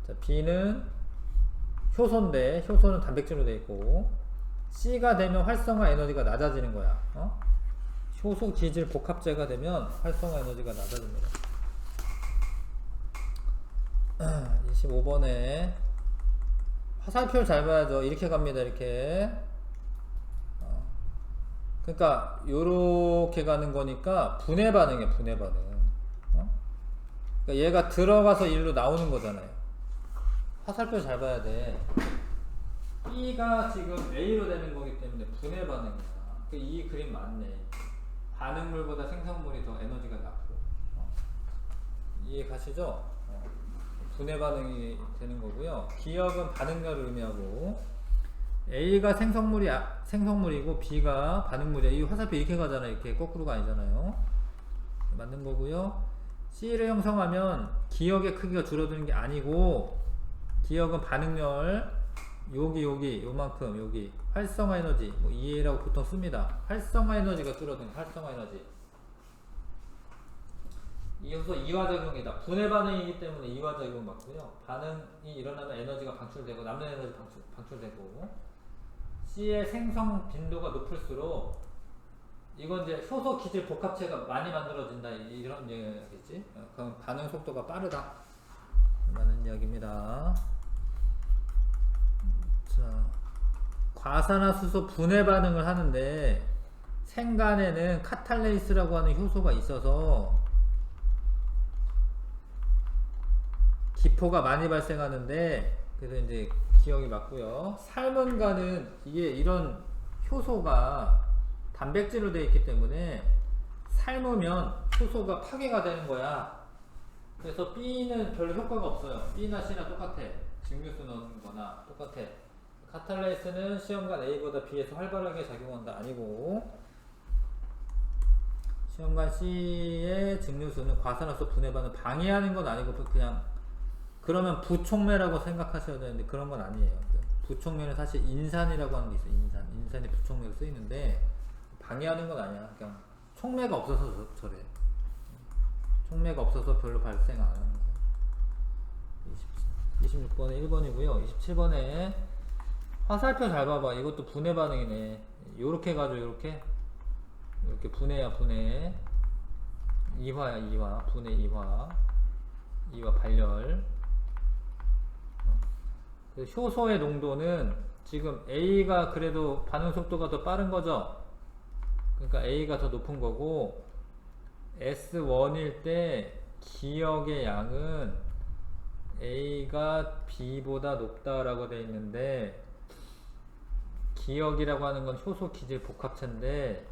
자, B는 효소인데 효소는 단백질로 되어 있고, C가 되면 활성화 에너지가 낮아지는 거야. 효소 기질 복합제가 되면 활성화 에너지가 낮아집니다. 25번에 화살표를 잘 봐야죠. 이렇게 갑니다. 이렇게. 그러니까 요렇게 가는 거니까 분해 반응이야. 분해 반응. 그러니까 얘가 들어가서 일로 나오는 거잖아요. 화살표 잘 봐야 돼. B가 지금 A로 되는 거기 때문에 분해 반응이야. 이 그림 맞네. 반응물보다 생성물이 더 에너지가 낮고. 이해 가시죠? 분해 반응이 되는 거고요. 기억은 반응열을 의미하고, A가 생성물이고 B가 반응물이야. 이 화살표 이렇게 가잖아요. 이렇게 거꾸로가 아니잖아요. 맞는 거고요. C를 형성하면 기억의 크기가 줄어드는 게 아니고, 기억은 반응열 요만큼 여기 활성화 에너지 뭐 EA라고 보통 씁니다. 활성화 에너지가 줄어드는 활성화 에너지. 이 효소 이화작용이다. 분해 반응이기 때문에 이화작용 맞고요. 반응이 일어나면 에너지가 방출되고 남는 에너지 방출되고. C의 생성 빈도가 높을수록 이건 이제 효소 기질 복합체가 많이 만들어진다 이런 얘기겠지. 그럼 반응 속도가 빠르다 라는 이야기입니다. 자, 과산화수소 분해 반응을 하는데 생간에는 카탈레이스라고 하는 효소가 있어서 기포가 많이 발생하는데, 그래서 이제 기억이 맞고요. 삶은 간은 이게 이런 효소가 단백질로 되어 있기 때문에 삶으면 효소가 파괴가 되는 거야. 그래서 B는 별로 효과가 없어요. B나 C나 똑같아. 증류수 넣는 거나 똑같아. 카탈레이스는 시험관 A보다 B에서 활발하게 작용한다. 아니고, 시험관 C의 증류수는 과산화수소 분해 반응을 방해하는 건 아니고, 그냥 그러면 부촉매라고 생각하셔야 되는데 그런 건 아니에요. 부촉매는 사실 인산이라고 하는 게 있어요. 인산이 부촉매로 쓰이는데 방해하는 건 아니야. 그냥 촉매가 없어서 저래. 촉매가 없어서 별로 발생 안 하는 거예요. 26번에 1번이고요. 27번에 화살표 잘 봐봐. 이것도 분해 반응이네. 요렇게 가죠. 요렇게 분해야 분해. 이화야, 이화. 분해 이화. 이화 발열. 효소의 농도는 지금 A가 그래도 반응 속도가 더 빠른 거죠. 그러니까 A가 더 높은 거고, S1일 때 기억의 양은 A가 B보다 높다라고 되어 있는데, 기억이라고 하는 건 효소 기질 복합체인데,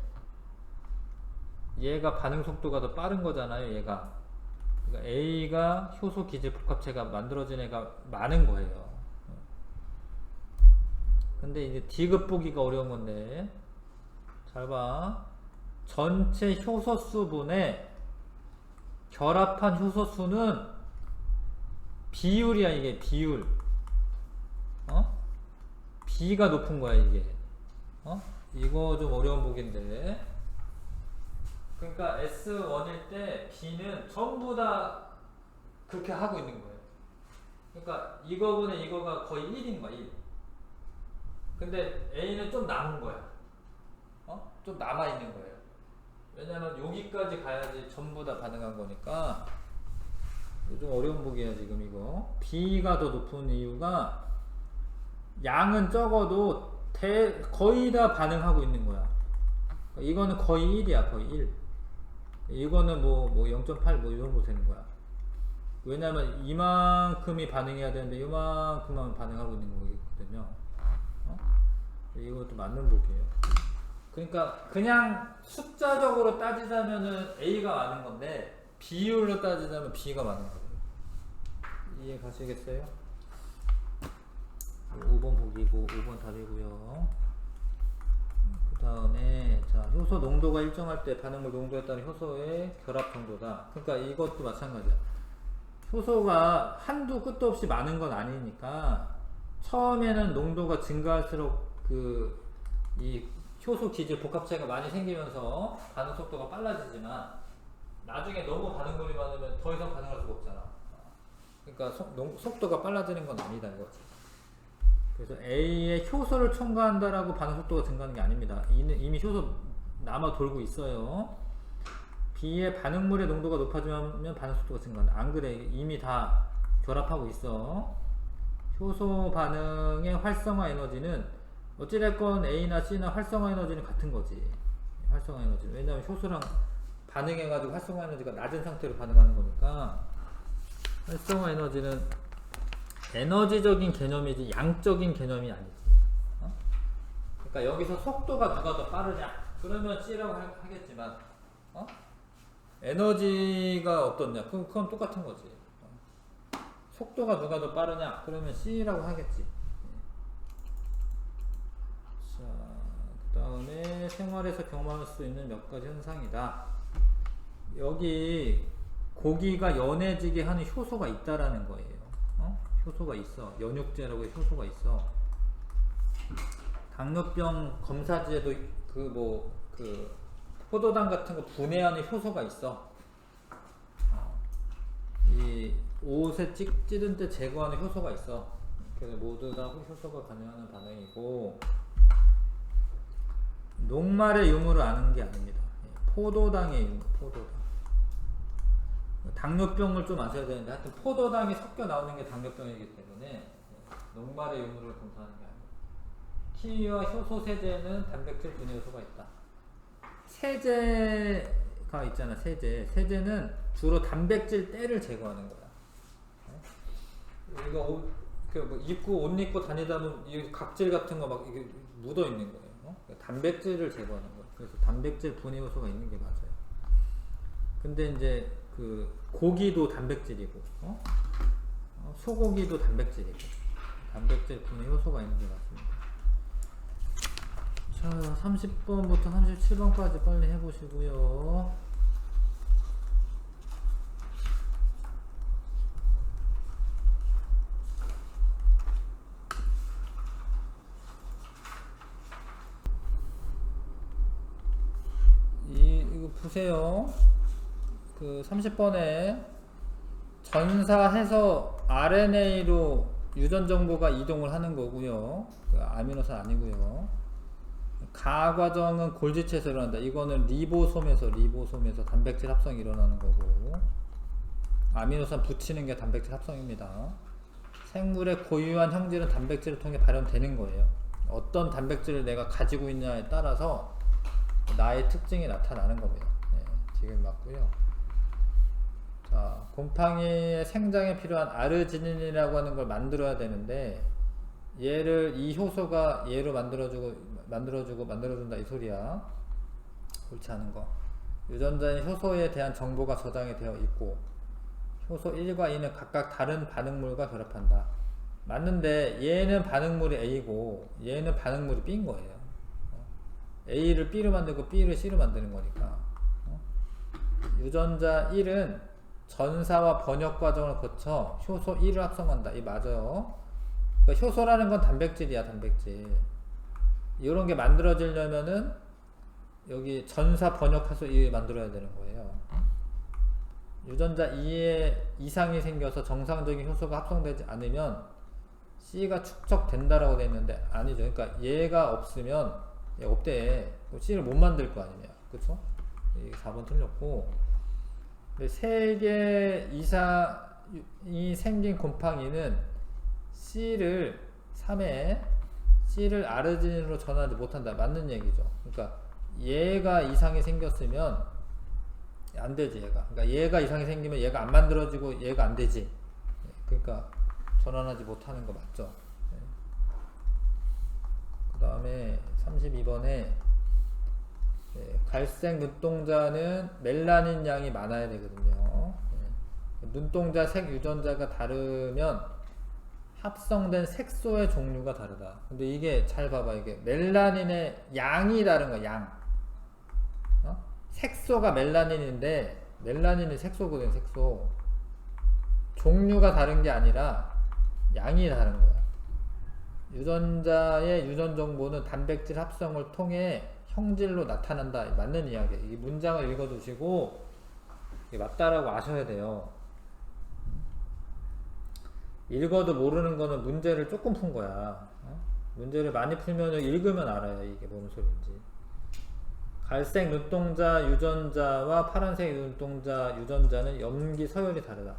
얘가 반응 속도가 더 빠른 거잖아요, 얘가. 그러니까 A가 효소 기질 복합체가 만들어진 애가 많은 거예요. 근데 이제 D급 보기가 어려운 건데, 잘 봐. 전체 효소수분의 결합한 효소수는 비율이야, 이게 비율. B가 높은 거야, 이게. 이거 좀 어려운 보기인데. 그러니까 S1일 때 B는 전부 다 그렇게 하고 있는 거예요. 그러니까 이거분의 이거가 거의 1인 거야, 1. 근데 A는 좀 남은 거야. 좀 남아 있는 거예요. 왜냐면 여기까지 가야지 전부 다 반응한 거니까. 좀 어려운 보기야, 지금 이거. B가 더 높은 이유가 양은 적어도 거의 다 반응하고 있는 거야. 이거는 거의 1이야, 거의 1. 이거는 뭐 0.8 뭐 이 정도 되는 거야. 왜냐면 이만큼이 반응해야 되는데 이만큼만 반응하고 있는 거거든요. 이것도 맞는 보기예요. 그러니까 그냥 숫자적으로 따지자면은 A가 많은 건데 비율로 따지자면 B가 많은 거예요. 이해 가시겠어요? 5번 보기고 5번 답이고요. 그 다음에 자, 효소 농도가 일정할 때 반응물 농도에 따른 효소의 결합 정도다. 그러니까 이것도 마찬가지야. 효소가 한두 끝도 없이 많은 건 아니니까 처음에는 농도가 증가할수록 이 효소 기질 복합체가 많이 생기면서 반응 속도가 빨라지지만 나중에 너무 반응물이 많으면 더 이상 반응할 수가 없잖아. 그러니까 속도가 빨라지는 건 아니다 이거지. 그래서 A에 효소를 첨가한다라고 반응 속도가 증가하는 게 아닙니다. 이미 효소 남아 돌고 있어요. B의 반응물의 농도가 높아지면 반응 속도가 증가한다. 안 그래, 이미 다 결합하고 있어. 효소 반응의 활성화 에너지는 어찌됐건 A나 C나 활성화 에너지는 같은 거지. 활성화 에너지. 왜냐면 효소랑 반응해가지고 활성화 에너지가 낮은 상태로 반응하는 거니까. 활성화 에너지는 에너지적인 개념이지 양적인 개념이 아니지. 그러니까 여기서 속도가 누가 더 빠르냐? 그러면 C라고 하겠지만, 에너지가 어떻냐? 그건 똑같은 거지. 속도가 누가 더 빠르냐? 그러면 C라고 하겠지. 자, 그 다음에 생활에서 경험할 수 있는 몇 가지 현상이다. 여기 고기가 연해지게 하는 효소가 있다라는 거예요. 효소가 있어. 연육제라고 해서 효소가 있어. 당뇨병 검사지에도 포도당 같은 거 분해하는 효소가 있어. 이 옷에 찌든 때 제거하는 효소가 있어. 그래서 모두 다 효소가 관여하는 반응이고, 녹말의 유무를 아는 게 아닙니다. 포도당의 유무, 포도당. 당뇨병을 좀 아셔야 되는데, 하여튼 포도당이 섞여 나오는 게 당뇨병이기 때문에 녹말의 유무를 검사하는 게 아닙니다. 키위와 효소 세제는 단백질 분해 요소가 있다. 세제가 있잖아, 세제는 주로 단백질 때를 제거하는 거야. 이거 옷 입고 다니다 보면 이 각질 같은 거 막 이게 묻어 있는 거예요. 단백질을 제거하는 거야. 그래서 단백질 분해 요소가 있는 게 맞아요. 근데 이제 고기도 단백질이고, 소고기도 단백질이고, 단백질 분해 요소가 있는 게 맞습니다. 자, 30번부터 37번까지 빨리 해보시고요. 이거 보세요. 30번에 전사해서 RNA로 유전 정보가 이동을 하는 거고요. 아미노산 아니고요. 가 과정은 골지체에서 일어난다. 이거는 리보솜에서 단백질 합성이 일어나는 거고, 아미노산 붙이는 게 단백질 합성입니다. 생물의 고유한 형질은 단백질을 통해 발현되는 거예요. 어떤 단백질을 내가 가지고 있냐에 따라서 나의 특징이 나타나는 겁니다. 네, 지금 맞고요. 자, 곰팡이의 생장에 필요한 아르지닌이라고 하는 걸 만들어야 되는데, 얘를 이 효소가 얘로 만들어준다 이 소리야. 옳지 않은 거. 유전자인 효소에 대한 정보가 저장이 되어 있고, 효소 1과 2는 각각 다른 반응물과 결합한다. 맞는데 얘는 반응물이 A고 얘는 반응물이 B인 거예요. A를 B로 만들고 B를 C로 만드는 거니까. 유전자 1은 전사와 번역 과정을 거쳐 효소 1을 합성한다. 이 맞아요. 그러니까 효소라는 건 단백질이야, 단백질. 이런 게 만들어지려면은 여기 전사 번역해서 이 만들어야 되는 거예요. 유전자 2에 이상이 생겨서 정상적인 효소가 합성되지 않으면 C가 축적된다라고 되어 있는데 아니죠. 그러니까 얘가 없으면 얘 없대. C를 못 만들 거 아니냐. 그쵸? 4번 틀렸고. 3개 이상이 생긴 곰팡이는 C를 3에 C를 아르지닌으로 전하지 못한다. 맞는 얘기죠. 그러니까 얘가 이상이 생겼으면 안 되지, 얘가. 그러니까 얘가 이상이 생기면 얘가 안 만들어지고 얘가 안 되지. 그러니까 전환하지 못하는 거 맞죠? 그 다음에 32번에 갈색 눈동자는 멜라닌 양이 많아야 되거든요. 눈동자 색 유전자가 다르면 합성된 색소의 종류가 다르다. 근데 이게 잘 봐봐. 이게 멜라닌의 양이 다른 거야, 양. 색소가 멜라닌인데 멜라닌이 색소거든, 색소. 종류가 다른 게 아니라 양이 다른 거야. 유전자의 유전 정보는 단백질 합성을 통해 형질로 나타난다. 맞는 이야기야. 이 문장을 읽어두시고 이게 맞다라고 아셔야 돼요. 읽어도 모르는 거는 문제를 조금 푼 거야. 문제를 많이 풀면 읽으면 알아요. 이게 뭔 소리인지. 갈색 눈동자 유전자와 파란색 눈동자 유전자는 염기 서열이 다르다.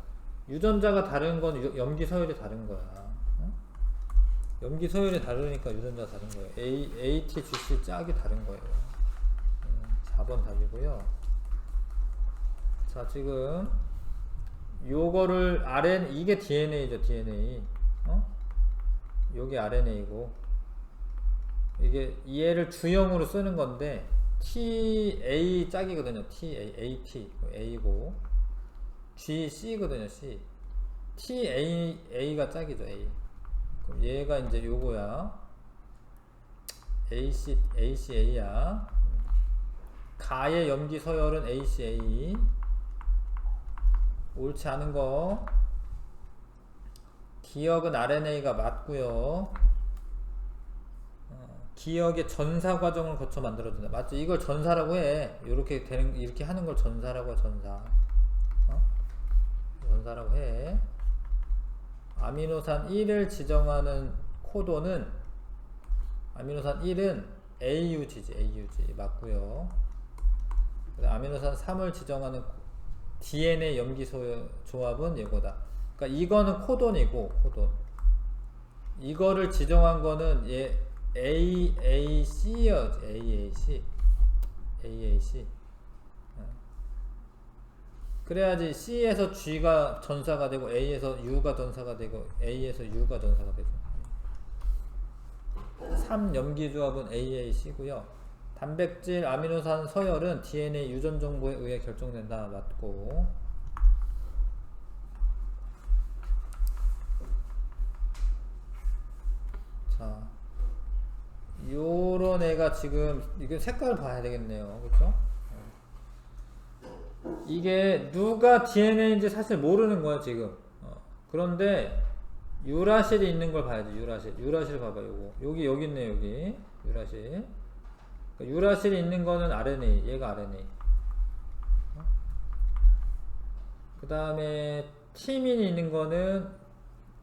유전자가 다른 건 염기 서열이 다른 거야. 염기 서열이 다르니까 유전자가 다른 거예요. AT, GC 짝이 다른 거예요. 4번 답이고요. 자, 지금 요거를 이게 DNA죠, DNA. 요게 RNA고 이게 얘를 주형으로 쓰는 건데 TA 짝이거든요. AT A고 GC거든요. C TA가 짝이죠. A. 그럼 얘가 이제 요거야. ACA야. 가의 염기 서열은 ACA. 옳지 않은 거. 기억은 RNA가 맞고요. 기억의 전사 과정을 거쳐 만들어진다. 맞죠? 이걸 전사라고 해. 이렇게 하는 걸 전사라고 해, 전사. 전사라고 해. 아미노산 1을 지정하는 코도는 아미노산 1은 AUG지 맞고요. 아미노산 3을 지정하는 DNA 염기소 조합은 이거다. 그러니까 이거는 코돈이고 코돈. 이거를 지정한 거는 얘 AAC요. AAC. 그래야지 C에서 G가 전사가 되고 A에서 U가 전사가 되고 A에서 U가 전사가 되죠. 3염기 조합은 AAC고요. 단백질 아미노산 서열은 DNA 유전 정보에 의해 결정된다. 맞고. 자, 요런 애가 지금 이게 색깔을 봐야 되겠네요. 그쵸? 이게 누가 DNA인지 사실 모르는 거야 지금. 그런데 유라실이 있는 걸 봐야지. 유라실 봐봐. 요거 여기 있네. 여기 유라실. 그러니까 유라실이 있는 거는 RNA. 얘가 RNA. 그 다음에 티민이 있는 거는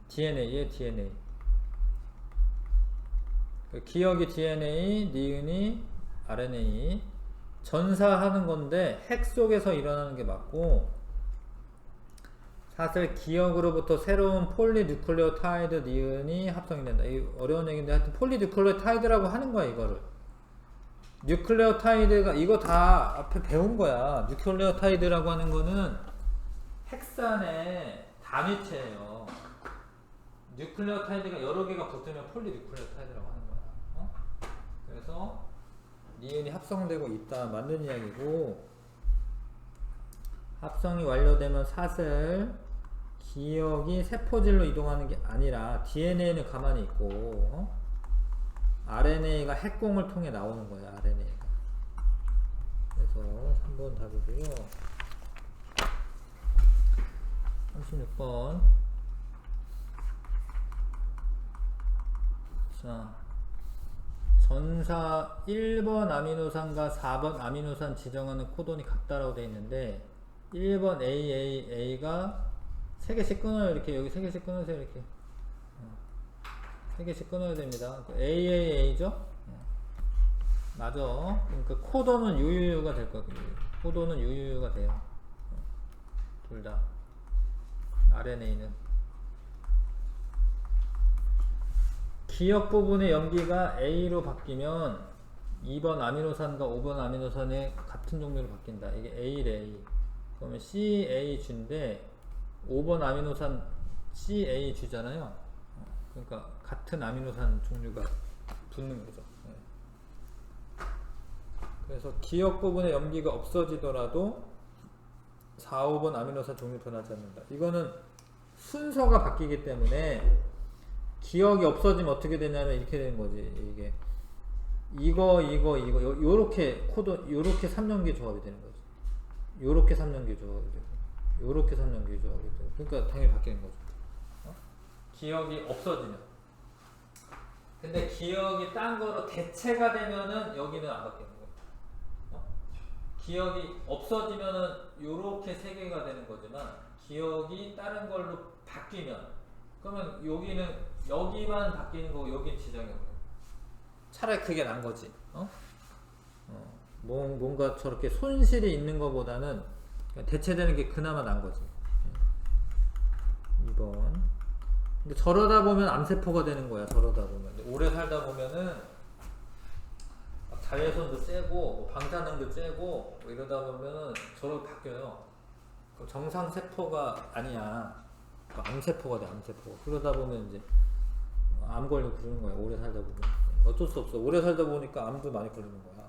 DNA. 얘 DNA. 기억이 DNA, 니은이 RNA. 전사하는 건데 핵 속에서 일어나는 게 맞고, 사실 기억으로부터 새로운 폴리뉴클레오타이드 니은이 합성이 된다. 이 어려운 얘기인데 하여튼 폴리뉴클레오타이드라고 하는 거야 이거를. 뉴클레오타이드가 이거 다 앞에 배운 거야. 뉴클레오타이드라고 하는 거는 핵산의 단위체예요. 뉴클레오타이드가 여러 개가 붙으면 폴리뉴클레오타이드라고 하는 거야. 그래서 니은이 합성되고 있다 맞는 이야기고, 합성이 완료되면 사슬 기억이 세포질로 이동하는 게 아니라 DNA는 가만히 있고 RNA가 핵공을 통해 나오는 거예요. RNA가. 그래서 3번 답이고요. 36번. 자, 전사 1번 아미노산과 4번 아미노산 지정하는 코돈이 같다라고 되어 있는데, 1번 AAA가 3개씩 끊어요. 이렇게 여기 3개씩 끊으세요. 이렇게 3개씩 끊어야 됩니다. AAA죠? 맞아. 그러니까 코돈은 유유유가 될 거예요. 코돈은 유유유가 돼요. 둘 다. RNA는. 기억 부분의 염기가 A로 바뀌면 2번 아미노산과 5번 아미노산의 같은 종류로 바뀐다. 이게 A래. 그러면 CAG인데 5번 아미노산 CAG잖아요. 그러니까 같은 아미노산 종류가 붙는 거죠. 그래서 기억 부분의 염기가 없어지더라도 4, 5번 아미노산 종류 변하지 않는다. 이거는 순서가 바뀌기 때문에 기억이 없어지면 어떻게 되냐면 이렇게 되는 거지. 이게 이거 요렇게 코드 요렇게 3연계 조합이 되는 거지. 요렇게 3연계 조합이 되고 요렇게 3연계 조합이 되고, 그러니까 당연히 바뀌는 거죠. 기억이 없어지면. 근데 기억이 딴 거로 대체가 되면은 여기는 안 바뀌는 거예요. 기억이 없어지면은 요렇게 3개가 되는 거지만, 기억이 다른 걸로 바뀌면, 그러면 여기만 바뀌는 거고 여기는 지정이 없는 거예요. 차라리 그게 난 거지. 뭔가 저렇게 손실이 있는 것보다는 대체되는 게 그나마 난 거지. 2번. 근데 저러다 보면 암세포가 되는 거야. 저러다 보면. 근데 오래 살다 보면은 자외선도 쬐고 뭐 방사능도 쬐고 뭐 이러다 보면은 저렇게 바뀌어요. 그럼 정상 세포가 아니야. 암세포가 돼. 암세포. 그러다 보면 이제 암 걸리고 그러는 거야. 오래 살다 보면. 어쩔 수 없어. 오래 살다 보니까 암도 많이 걸리는 거야.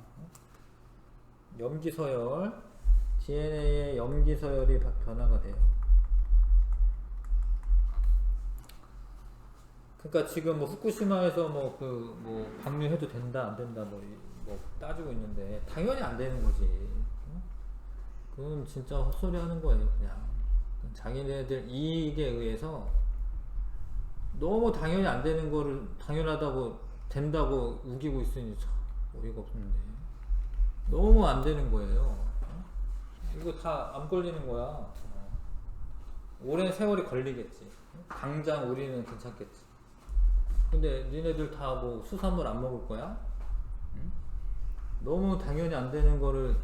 염기서열. DNA의 염기서열이 변화가 돼요. 그러니까 지금 뭐 후쿠시마에서 뭐 방류해도 된다 안 된다 뭐 따지고 있는데 당연히 안 되는 거지. 그건 진짜 헛소리 하는 거예요. 그냥 자기네들 이익에 의해서 너무 당연히 안 되는 거를 당연하다고 된다고 우기고 있으니 참 어이가 없는데 너무 안 되는 거예요. 이거 다 암 걸리는 거야. 오랜 세월이 걸리겠지. 당장 우리는 괜찮겠지. 근데 니네들 다 뭐 수산물 안 먹을 거야? 응? 너무 당연히 안 되는 거를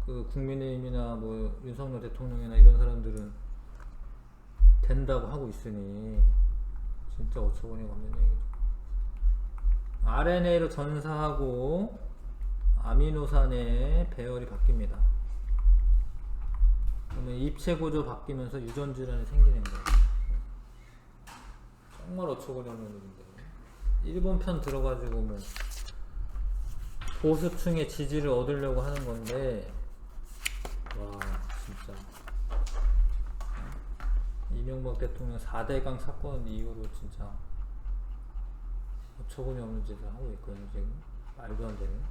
그 국민의힘이나 뭐 윤석열 대통령이나 이런 사람들은 된다고 하고 있으니 진짜 어처구니가 없는 얘기죠. RNA로 전사하고 아미노산의 배열이 바뀝니다. 그러면 입체 구조 바뀌면서 유전 질환이 생기는 거예요. 정말 어처구니 없는 일인데. 일본 편 들어가지고 뭐 보수층의 지지를 얻으려고 하는 건데, 와 진짜 이명박 대통령 4대강 사건 이후로 진짜 어처구니 없는 짓을 하고 있거든요. 지금 말도 안 되는.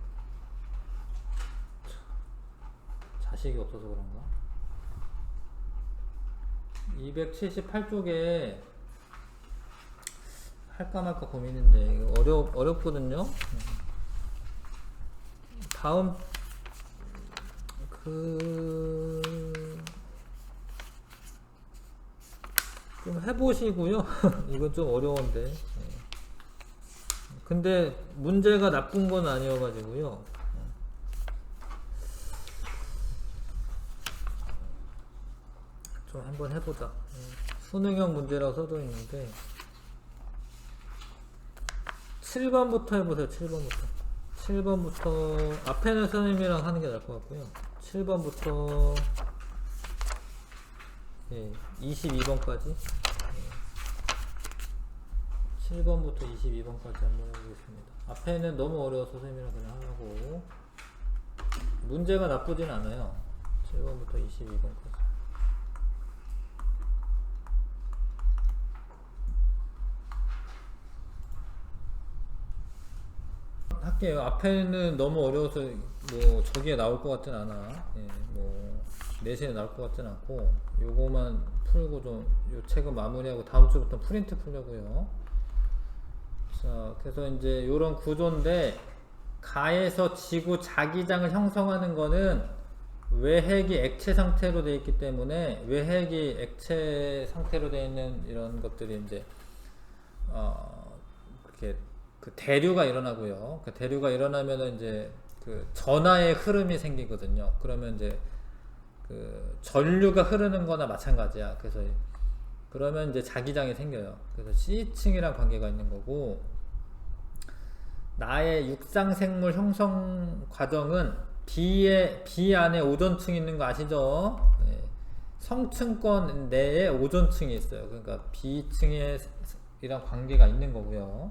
자식이 없어서 그런가? 278쪽에 할까 말까 고민인데 이거 어렵거든요. 다음 좀 해보시고요. 이건 좀 어려운데 근데 문제가 나쁜 건 아니어가지고요. 좀 한번 해보자. 수능형 문제라고 써져 있는데 7번부터 해보세요. 7번부터 앞에는 선생님이랑 하는 게 나을 것 같고요. 7번부터 22번까지 7번부터 22번까지 한번 해보겠습니다. 앞에는 너무 어려워서 선생님이랑 그냥 하려고. 문제가 나쁘진 않아요. 7번부터 22번까지. 할게요. 앞에는 너무 어려워서 뭐 저기에 나올 것 같진 않아. 뭐 내신에 나올 것 같진 않고 요거만 풀고 좀 요 책은 마무리하고 다음 주부터 프린트 풀려고요. 자, 그래서 이제 요런 구조인데 가에서 지구 자기장을 형성하는 거는 외핵이 액체 상태로 되어 있기 때문에 외핵이 액체 상태로 되어 있는 이런 것들이 이제 그렇게 그 대류가 일어나고요. 그 대류가 일어나면은 이제 그 전하의 흐름이 생기거든요. 그러면 이제 그 전류가 흐르는 거나 마찬가지야. 그래서 그러면 이제 자기장이 생겨요. 그래서 C층이랑 관계가 있는 거고, 나의 육상생물 형성 과정은 B 안에 오존층이 있는 거 아시죠? 성층권 내에 오존층이 있어요. 그러니까 B층이랑 관계가 있는 거고요.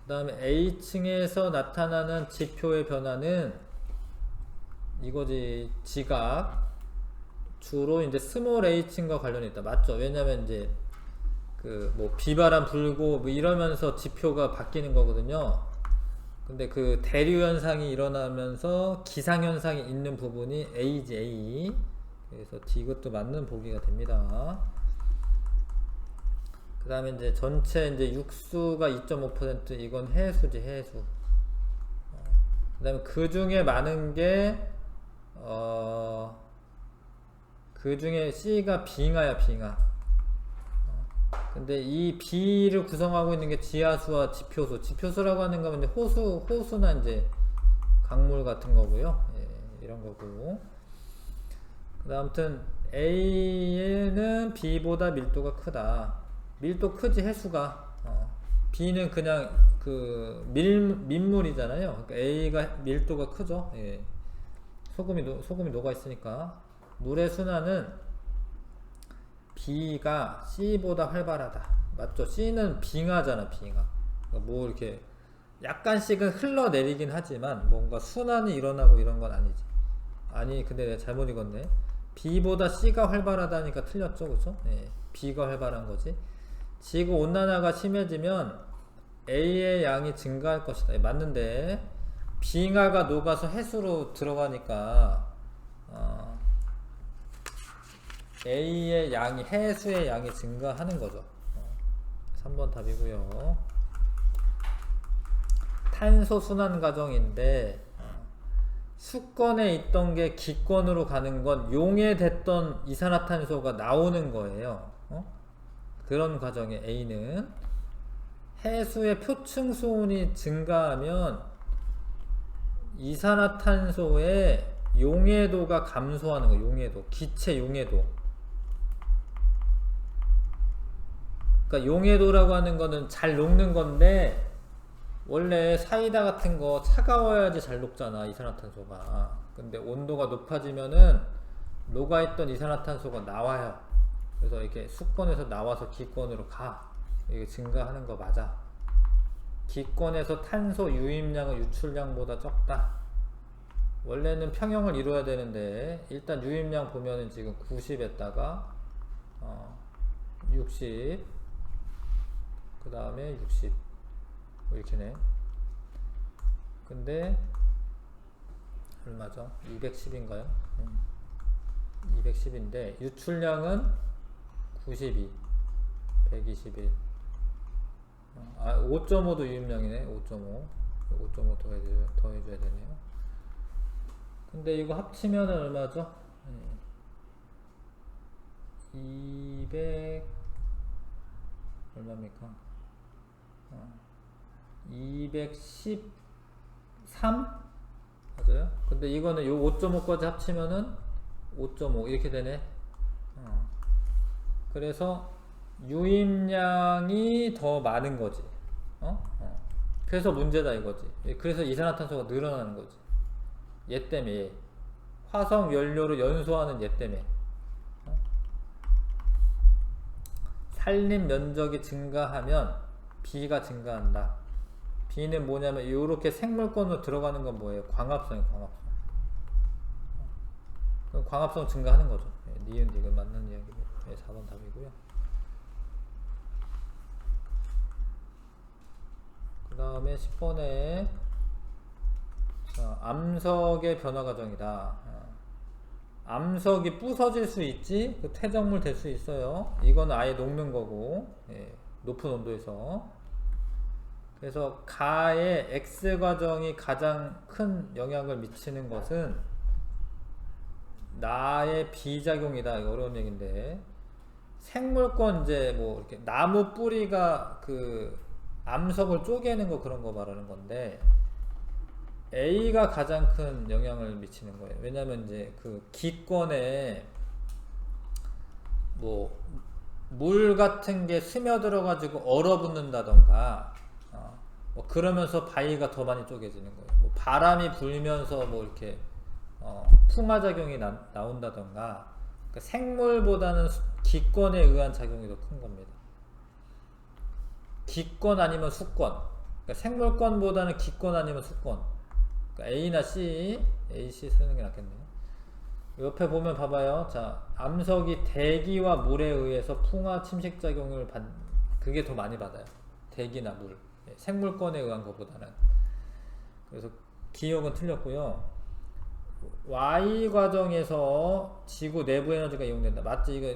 그 다음에 A층에서 나타나는 지표의 변화는 이거지. 지각. 주로 이제 스몰 A층과 관련이 있다. 맞죠? 왜냐면 이제 그 뭐 비바람 불고 뭐 이러면서 지표가 바뀌는 거거든요. 근데 그 대류 현상이 일어나면서 기상 현상이 있는 부분이 A지, A. 그래서 이것도 맞는 보기가 됩니다. 그 다음에 이제 전체 이제 육수가 2.5% 이건 해수지, 해수. 그 다음에 그 중에 많은 게 그 중에 C가 빙하야, 빙하. 근데 이 B를 구성하고 있는 게 지하수와 지표수. 지표수라고 하는 거면 이제 호수나 이제 강물 같은 거고요. 이런 거고. 아무튼 A는 B보다 밀도가 크다. 밀도 크지, 해수가. B는 그냥 그 민물이잖아요. 그러니까 A가 밀도가 크죠. 소금이 녹아 있으니까. 물의 순환은 B가 C보다 활발하다. 맞죠? C는 빙하잖아, 빙하. 그러니까 뭐 이렇게 약간씩은 흘러내리긴 하지만 뭔가 순환이 일어나고 이런 건 아니지. 아니, 근데 내가 잘못 읽었네. B보다 C가 활발하다니까 틀렸죠, 그쵸? B가 활발한 거지. 지구 온난화가 심해지면 A의 양이 증가할 것이다. 맞는데 빙하가 녹아서 해수로 들어가니까 A의 양이, 해수의 양이 증가하는 거죠. 3번 답이고요. 탄소 순환 과정인데 수권에 있던 게 기권으로 가는 건 용해됐던 이산화탄소가 나오는 거예요. 그런 과정에 A는 해수의 표층 수온이 증가하면 이산화탄소의 용해도가 감소하는 거예요. 용해도, 기체 용해도. 그러니까 용해도라고 하는 거는 잘 녹는 건데 원래 사이다 같은 거 차가워야지 잘 녹잖아, 이산화탄소가. 근데 온도가 높아지면은 녹아있던 이산화탄소가 나와요. 그래서 이렇게 수권에서 나와서 기권으로 가. 이게 증가하는 거 맞아. 기권에서 탄소 유입량은 유출량보다 적다. 원래는 평형을 이루어야 되는데 일단 유입량 보면은 지금 90에다가 60, 그 다음에 60 뭐 이렇게네. 근데 얼마죠? 210인가요? 210인데 유출량은 92, 121. 5.5도 유입량이네. 5.5 더해줘야 되네요. 근데 이거 합치면 얼마죠? 200 얼마입니까? 213 맞아요? 근데 이거는 요 5.5까지 합치면은 5.5 이렇게 되네. 그래서 유입량이 더 많은 거지. 그래서 문제다 이거지. 그래서 이산화탄소가 늘어나는 거지. 얘 때문에. 화석 연료로 연소하는 얘 때문에. 산림 면적이 증가하면 B가 증가한다. B는 뭐냐면 이렇게 생물권으로 들어가는 건 뭐예요? 광합성이에요. 광합성. 그럼 광합성 증가하는 거죠. 니은 디귿 맞는 이야기고. 4번 답이고요. 그 다음에 10번에 자, 암석의 변화 과정이다. 암석이 부서질 수 있지, 그 퇴적물 될 수 있어요. 이거는 아예 녹는 거고, 높은 온도에서. 그래서 가의 X 과정이 가장 큰 영향을 미치는 것은 나의 비작용이다. 이거 어려운 얘기인데, 생물권 이제 뭐 이렇게 나무 뿌리가 그 암석을 쪼개는 거 그런 거 말하는 건데, A가 가장 큰 영향을 미치는 거예요. 왜냐면 이제 그 기권에 뭐 물 같은 게 스며들어 가지고 얼어붙는다던가, 뭐 그러면서 바위가 더 많이 쪼개지는 거예요. 뭐 바람이 불면서 뭐 이렇게 풍화작용이 나온다던가, 그러니까 생물보다는 기권에 의한 작용이 더 큰 겁니다. 기권 아니면 수권. 그러니까 생물권보다는 기권 아니면 수권. 그러니까 A나 C, A, C 쓰는 게 낫겠네요. 옆에 보면 봐봐요. 자, 암석이 대기와 물에 의해서 풍화 침식 작용을 그게 더 많이 받아요. 대기나 물. 생물권에 의한 것보다는. 그래서 기억은 틀렸고요. Y 과정에서 지구 내부 에너지가 이용된다. 맞지? 이거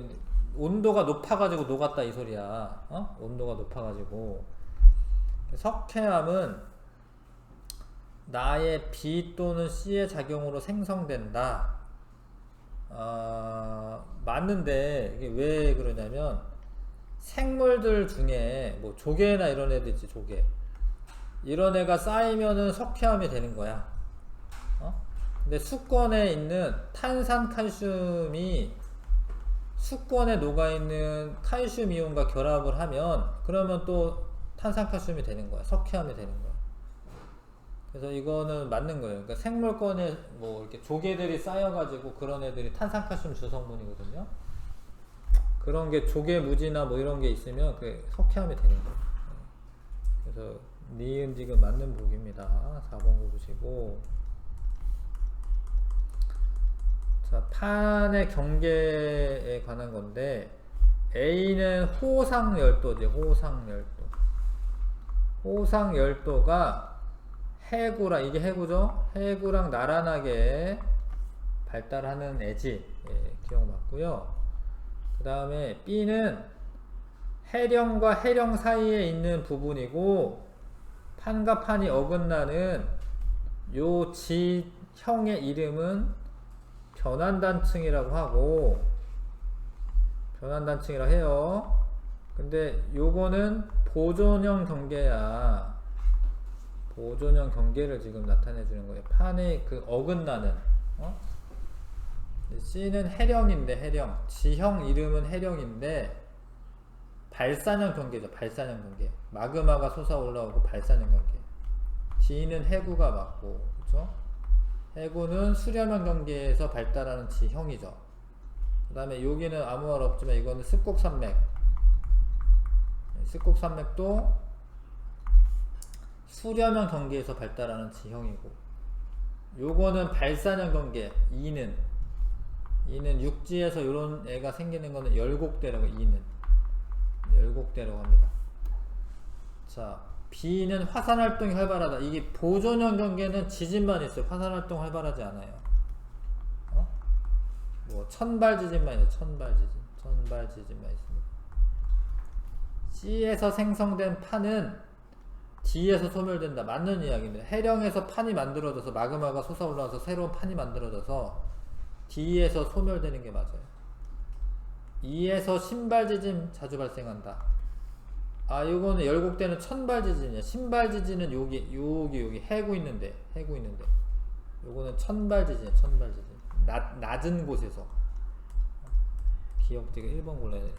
온도가 높아가지고 녹았다 이 소리야. 온도가 높아가지고. 석회암은 나의 B 또는 C의 작용으로 생성된다. 맞는데 이게 왜 그러냐면 생물들 중에 뭐 조개나 이런 애들 있지. 조개 이런 애가 쌓이면은 석회암이 되는 거야. 근데 수권에 있는 탄산칼슘이 수권에 녹아있는 칼슘 이온과 결합을 하면 그러면 또 탄산칼슘이 되는 거야. 석회암이 되는 거야. 그래서 이거는 맞는 거예요. 그러니까 생물권에 뭐 이렇게 조개들이 쌓여가지고 그런 애들이 탄산칼슘 주성분이거든요. 그런 게 조개 무지나 뭐 이런 게 있으면 그 석회암이 되는 거예요. 그래서 니은 디귿 맞는 보기입니다. 4번 보시고. 자, 판의 경계에 관한 건데 A는 호상열도지. 호상열도가 해구랑, 이게 해구죠? 해구랑 나란하게 발달하는 애지. 기억 맞고요. 그 다음에 B는 해령과 해령 사이에 있는 부분이고 판과 판이 어긋나는 요 지형의 이름은 변환단층이라고 하고, 변환단층이라고 해요. 근데 요거는 보존형 경계야. 보존형 경계를 지금 나타내 주는 거예요. 판의 그 어긋나는. C는 해령인데, 해령. 지형 이름은 해령인데 발산형 경계죠. 발산형 경계. 마그마가 솟아 올라오고 발산형 경계. D는 해구가 맞고, 그렇죠? 해구는 수렴형 경계에서 발달하는 지형이죠. 그 다음에 여기는 아무 말 없지만 이거는 습곡산맥. 습곡산맥도 수렴형 경계에서 발달하는 지형이고, 요거는 발산형 경계. E는 육지에서 요런 애가 생기는 거는 열곡대라고. E는 열곡대라고 합니다. 자, B는 화산활동이 활발하다. 이게 보존형 경계는 지진만 있어요. 화산활동 활발하지 않아요. 뭐 천발지진만 있어요. 천발지진만 있습니다. C에서 생성된 판은 D에서 소멸된다. 맞는 이야기입니다. 해령에서 판이 만들어져서 마그마가 솟아올라와서 새로운 판이 만들어져서 D에서 소멸되는 게 맞아요. E에서 신발지진 자주 발생한다. 요거는 열곡대는 천발 지진이야. 신발 지진은 여기 해구 있는데. 요거는 천발 지진이야. 천발 지진. 낮은 곳에서. 기억되게 1번 골라야 돼.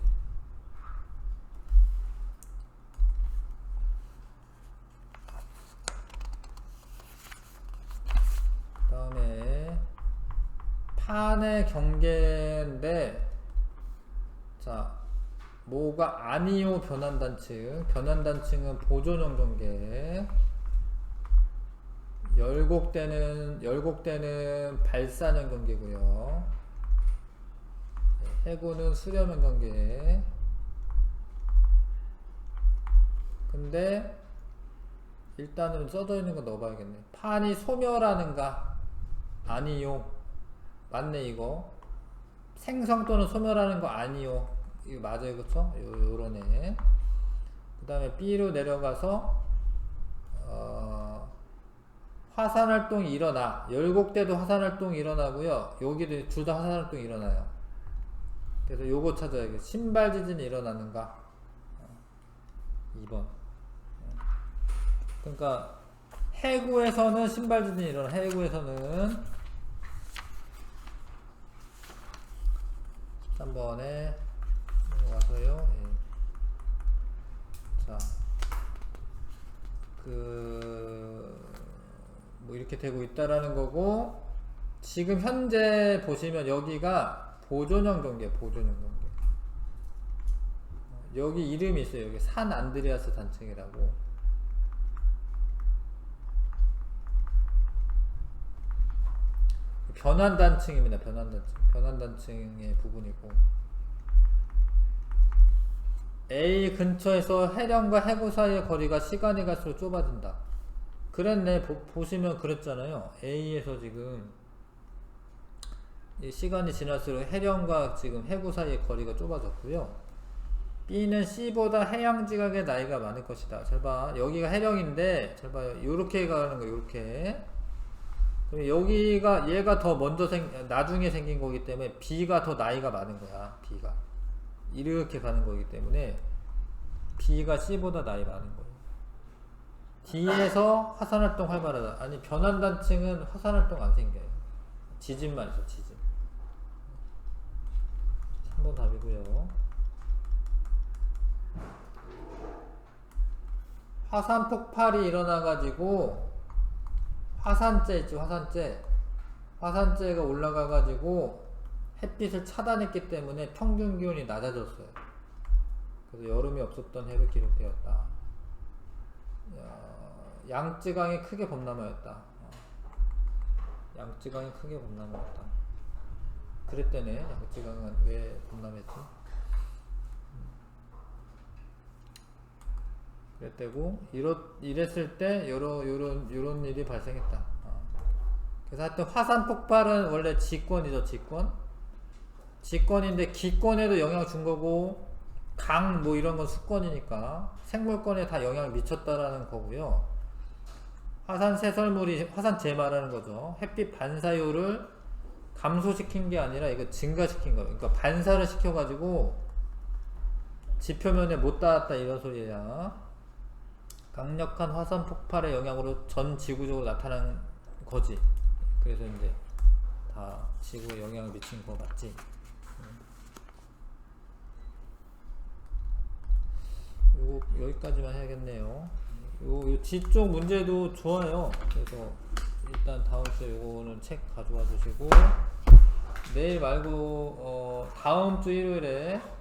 그 다음에 판의 경계인데, 자, 뭐가 아니요 변환단층. 변환단층은 보존형 경계. 열곡대는 발산형 경계고요. 해구는 수렴형 경계. 근데 일단은 써져 있는 거 넣어봐야겠네. 판이 소멸하는가? 아니요. 맞네 이거. 생성 또는 소멸하는 거 아니요. 이거 맞아요, 그쵸? 요러네. 그 다음에 B로 내려가서 화산활동이 일어나. 열곡대도 화산활동이 일어나고요. 여기도 둘 다 화산활동이 일어나요. 그래서 요거 찾아야겠어요. 신발지진이 일어나는가? 2번. 그러니까 해구에서는 신발지진이 일어나. 해구에서는 3번에 와서요. 예. 자, 뭐 이렇게 되고 있다라는 거고, 지금 현재 보시면 여기가 보존형 경계. 여기 이름이 있어요. 여기 산 안드레아스 단층이라고. 변환단층입니다. 변환단층의 부분이고, A 근처에서 해령과 해구 사이의 거리가 시간이 갈수록 좁아진다. 그랬네. 보시면 그랬잖아요. A에서 지금 이 시간이 지날수록 해령과 지금 해구 사이의 거리가 좁아졌고요. B는 C보다 해양 지각의 나이가 많을 것이다. 잘 봐. 여기가 해령인데, 잘 봐요. 요렇게 가는 거, 요렇게. 여기가 얘가 더 먼저 나중에 생긴 거기 때문에 B가 더 나이가 많은 거야. B가 이렇게 가는 거기 때문에 B가 C보다 나이 많은 거예요. D에서 화산활동 활발하다. 아니, 변환단층은 화산활동 안 생겨요. 지진만 있어. 지진. 3번 답이고요. 화산 폭발이 일어나가지고 화산재 있죠. 화산재가 올라가가지고 햇빛을 차단했기 때문에 평균 기온이 낮아졌어요. 그래서 여름이 없었던 해로 기록되었다. 양쯔강이 크게 범람하였다. 양쯔강이 크게 범람하였다. 그랬대네. 양쯔강은 왜 범람했지? 그랬대고, 이랬을 때 요런 일이 발생했다. 그래서 하여튼 화산 폭발은 원래 지권이죠. 지권인데 기권에도 영향을 준 거고, 강 뭐 이런 건 수권이니까 생물권에 다 영향을 미쳤다라는 거고요. 화산 세설물이 화산재 말하는 거죠. 햇빛 반사율을 감소시킨 게 아니라 이거 증가시킨 거예요. 그러니까 반사를 시켜가지고 지표면에 못 닿았다 이런 소리야. 강력한 화산 폭발의 영향으로 전 지구적으로 나타난 거지. 그래서 이제 다 지구에 영향을 미친 거 맞지? 요거 여기까지만 해야겠네요. 요 뒤쪽 문제도 좋아요. 그래서 일단 다음 주에 요거는 책 가져와 주시고, 내일 말고 다음 주 일요일에